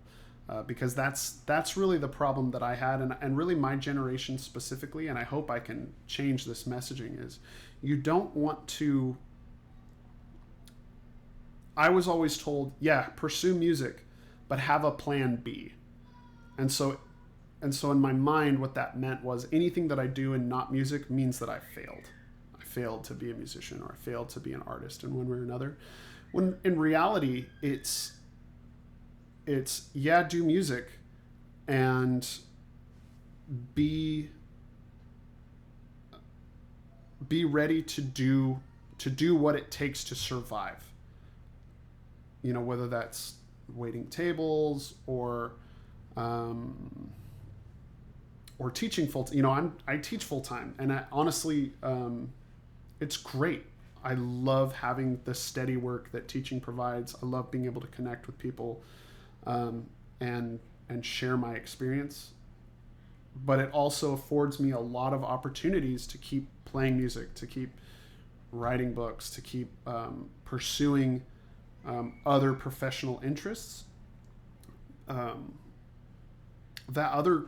Because that's really the problem that I had, and really my generation specifically, and I hope I can change this messaging, is you don't want to. I was always told, yeah, pursue music, but have a plan B. And so in my mind, what that meant was anything that I do and not music means that I failed. I failed to be a musician, or I failed to be an artist in one way or another. When in reality, it's yeah, do music and be ready to do what it takes to survive. Whether that's waiting tables or teaching full time. I teach full time, and honestly, it's great. I love having the steady work that teaching provides. I love being able to connect with people, and share my experience. But it also affords me a lot of opportunities to keep playing music, to keep writing books, to keep pursuing other professional interests that other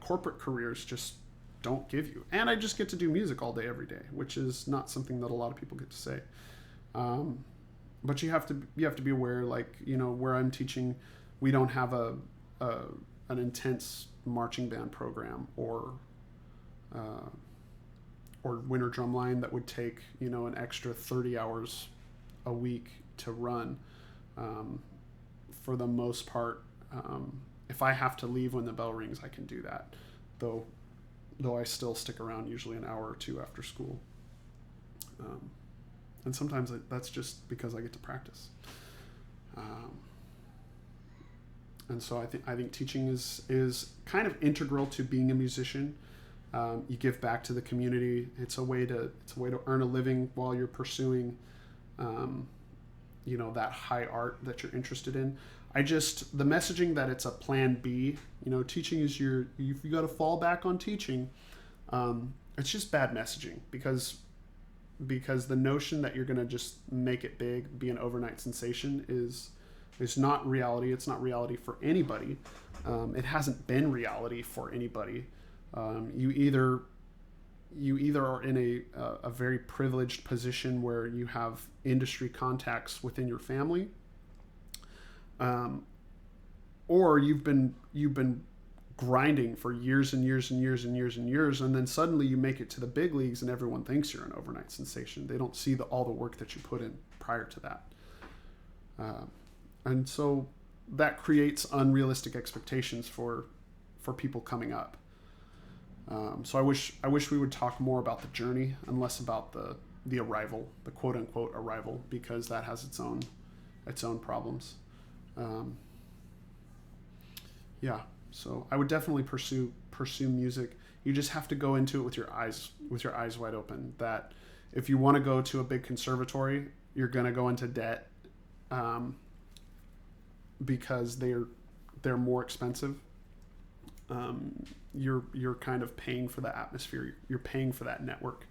corporate careers just don't give you. And I just get to do music all day, every day, which is not something that a lot of people get to say. But you have to be aware, where I'm teaching, we don't have an intense marching band program or winter drumline that would take an extra 30 hours a week to run. For the most part, if I have to leave when the bell rings, I can do that, though I still stick around usually an hour or two after school. And sometimes that's just because I get to practice. And so I think teaching is kind of integral to being a musician. You give back to the community. It's a way to earn a living while you're pursuing, that high art that you're interested in. The messaging that it's a plan B, teaching is you got to fall back on teaching. It's just bad messaging, because the notion that you're going to just make it big, be an overnight sensation is not reality. It's not reality for anybody. It hasn't been reality for anybody. You either are in a very privileged position where you have industry contacts within your family, or you've been grinding for years and years and years and years and years, and then suddenly you make it to the big leagues and everyone thinks you're an overnight sensation. They don't see all the work that you put in prior to that. And so that creates unrealistic expectations for people coming up. So I wish we would talk more about the journey and less about the arrival, the quote unquote arrival, because that has its own problems. So I would definitely pursue music. You just have to go into it with your eyes wide open. That if you want to go to a big conservatory, you're going to go into debt, because they're more expensive. You're kind of paying for the atmosphere. You're paying for that network.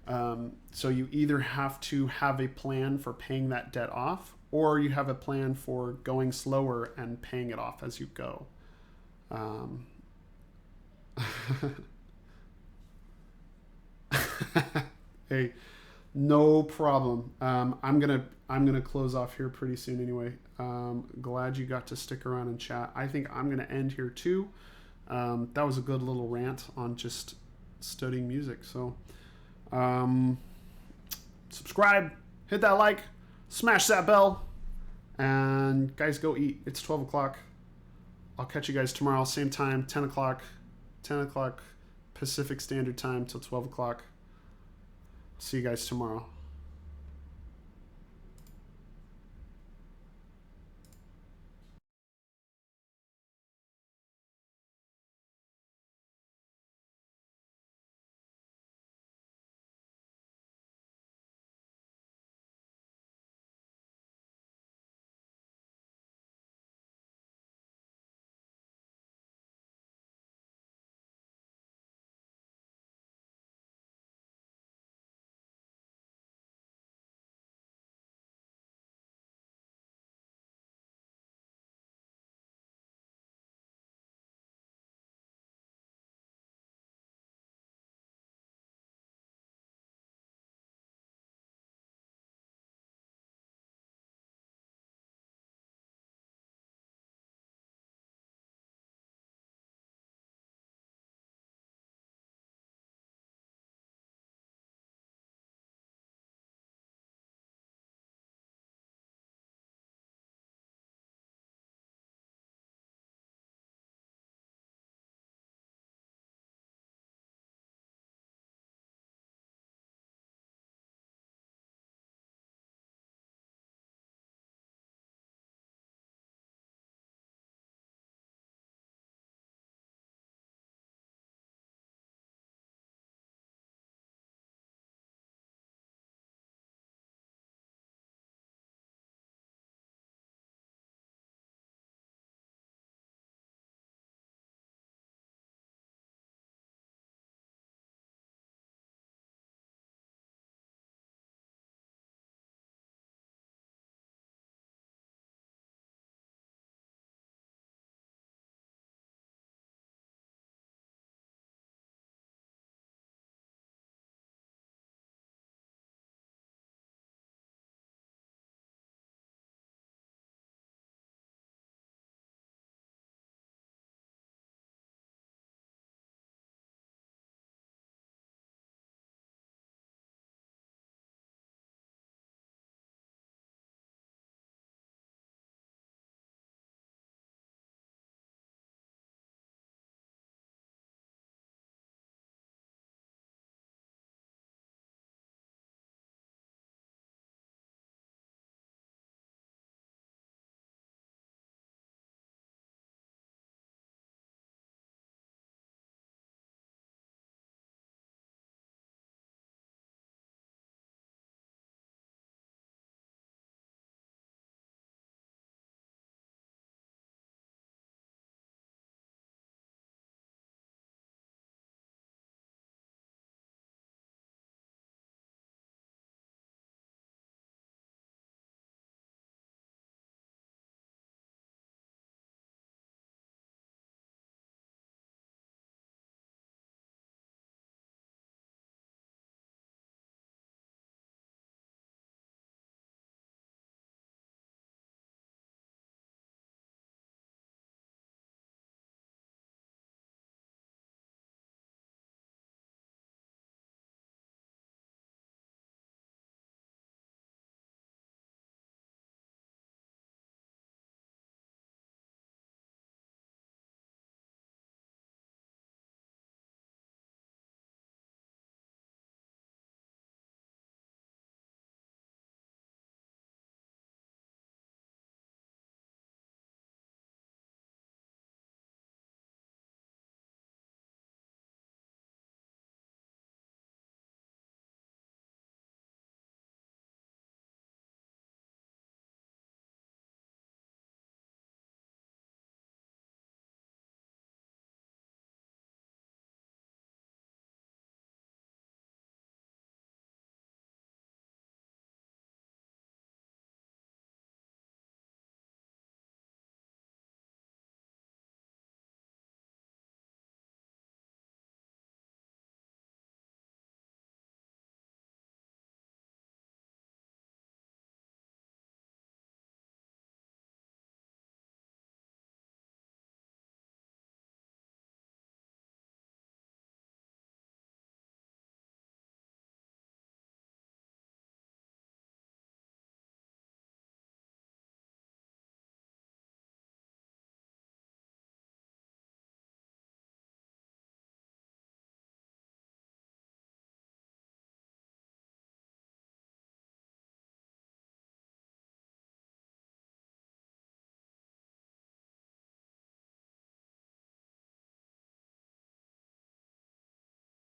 So you either have to have a plan for paying that debt off, or you have a plan for going slower and paying it off as you go. Hey, no problem. I'm gonna close off here pretty soon anyway. Glad you got to stick around and chat. I think I'm gonna end here too. That was a good little rant on just studying music. So subscribe, hit that like, smash that bell, and guys, go eat. It's 12 o'clock. I'll catch you guys tomorrow, same time, 10 o'clock Pacific Standard Time till 12 o'clock. See you guys tomorrow.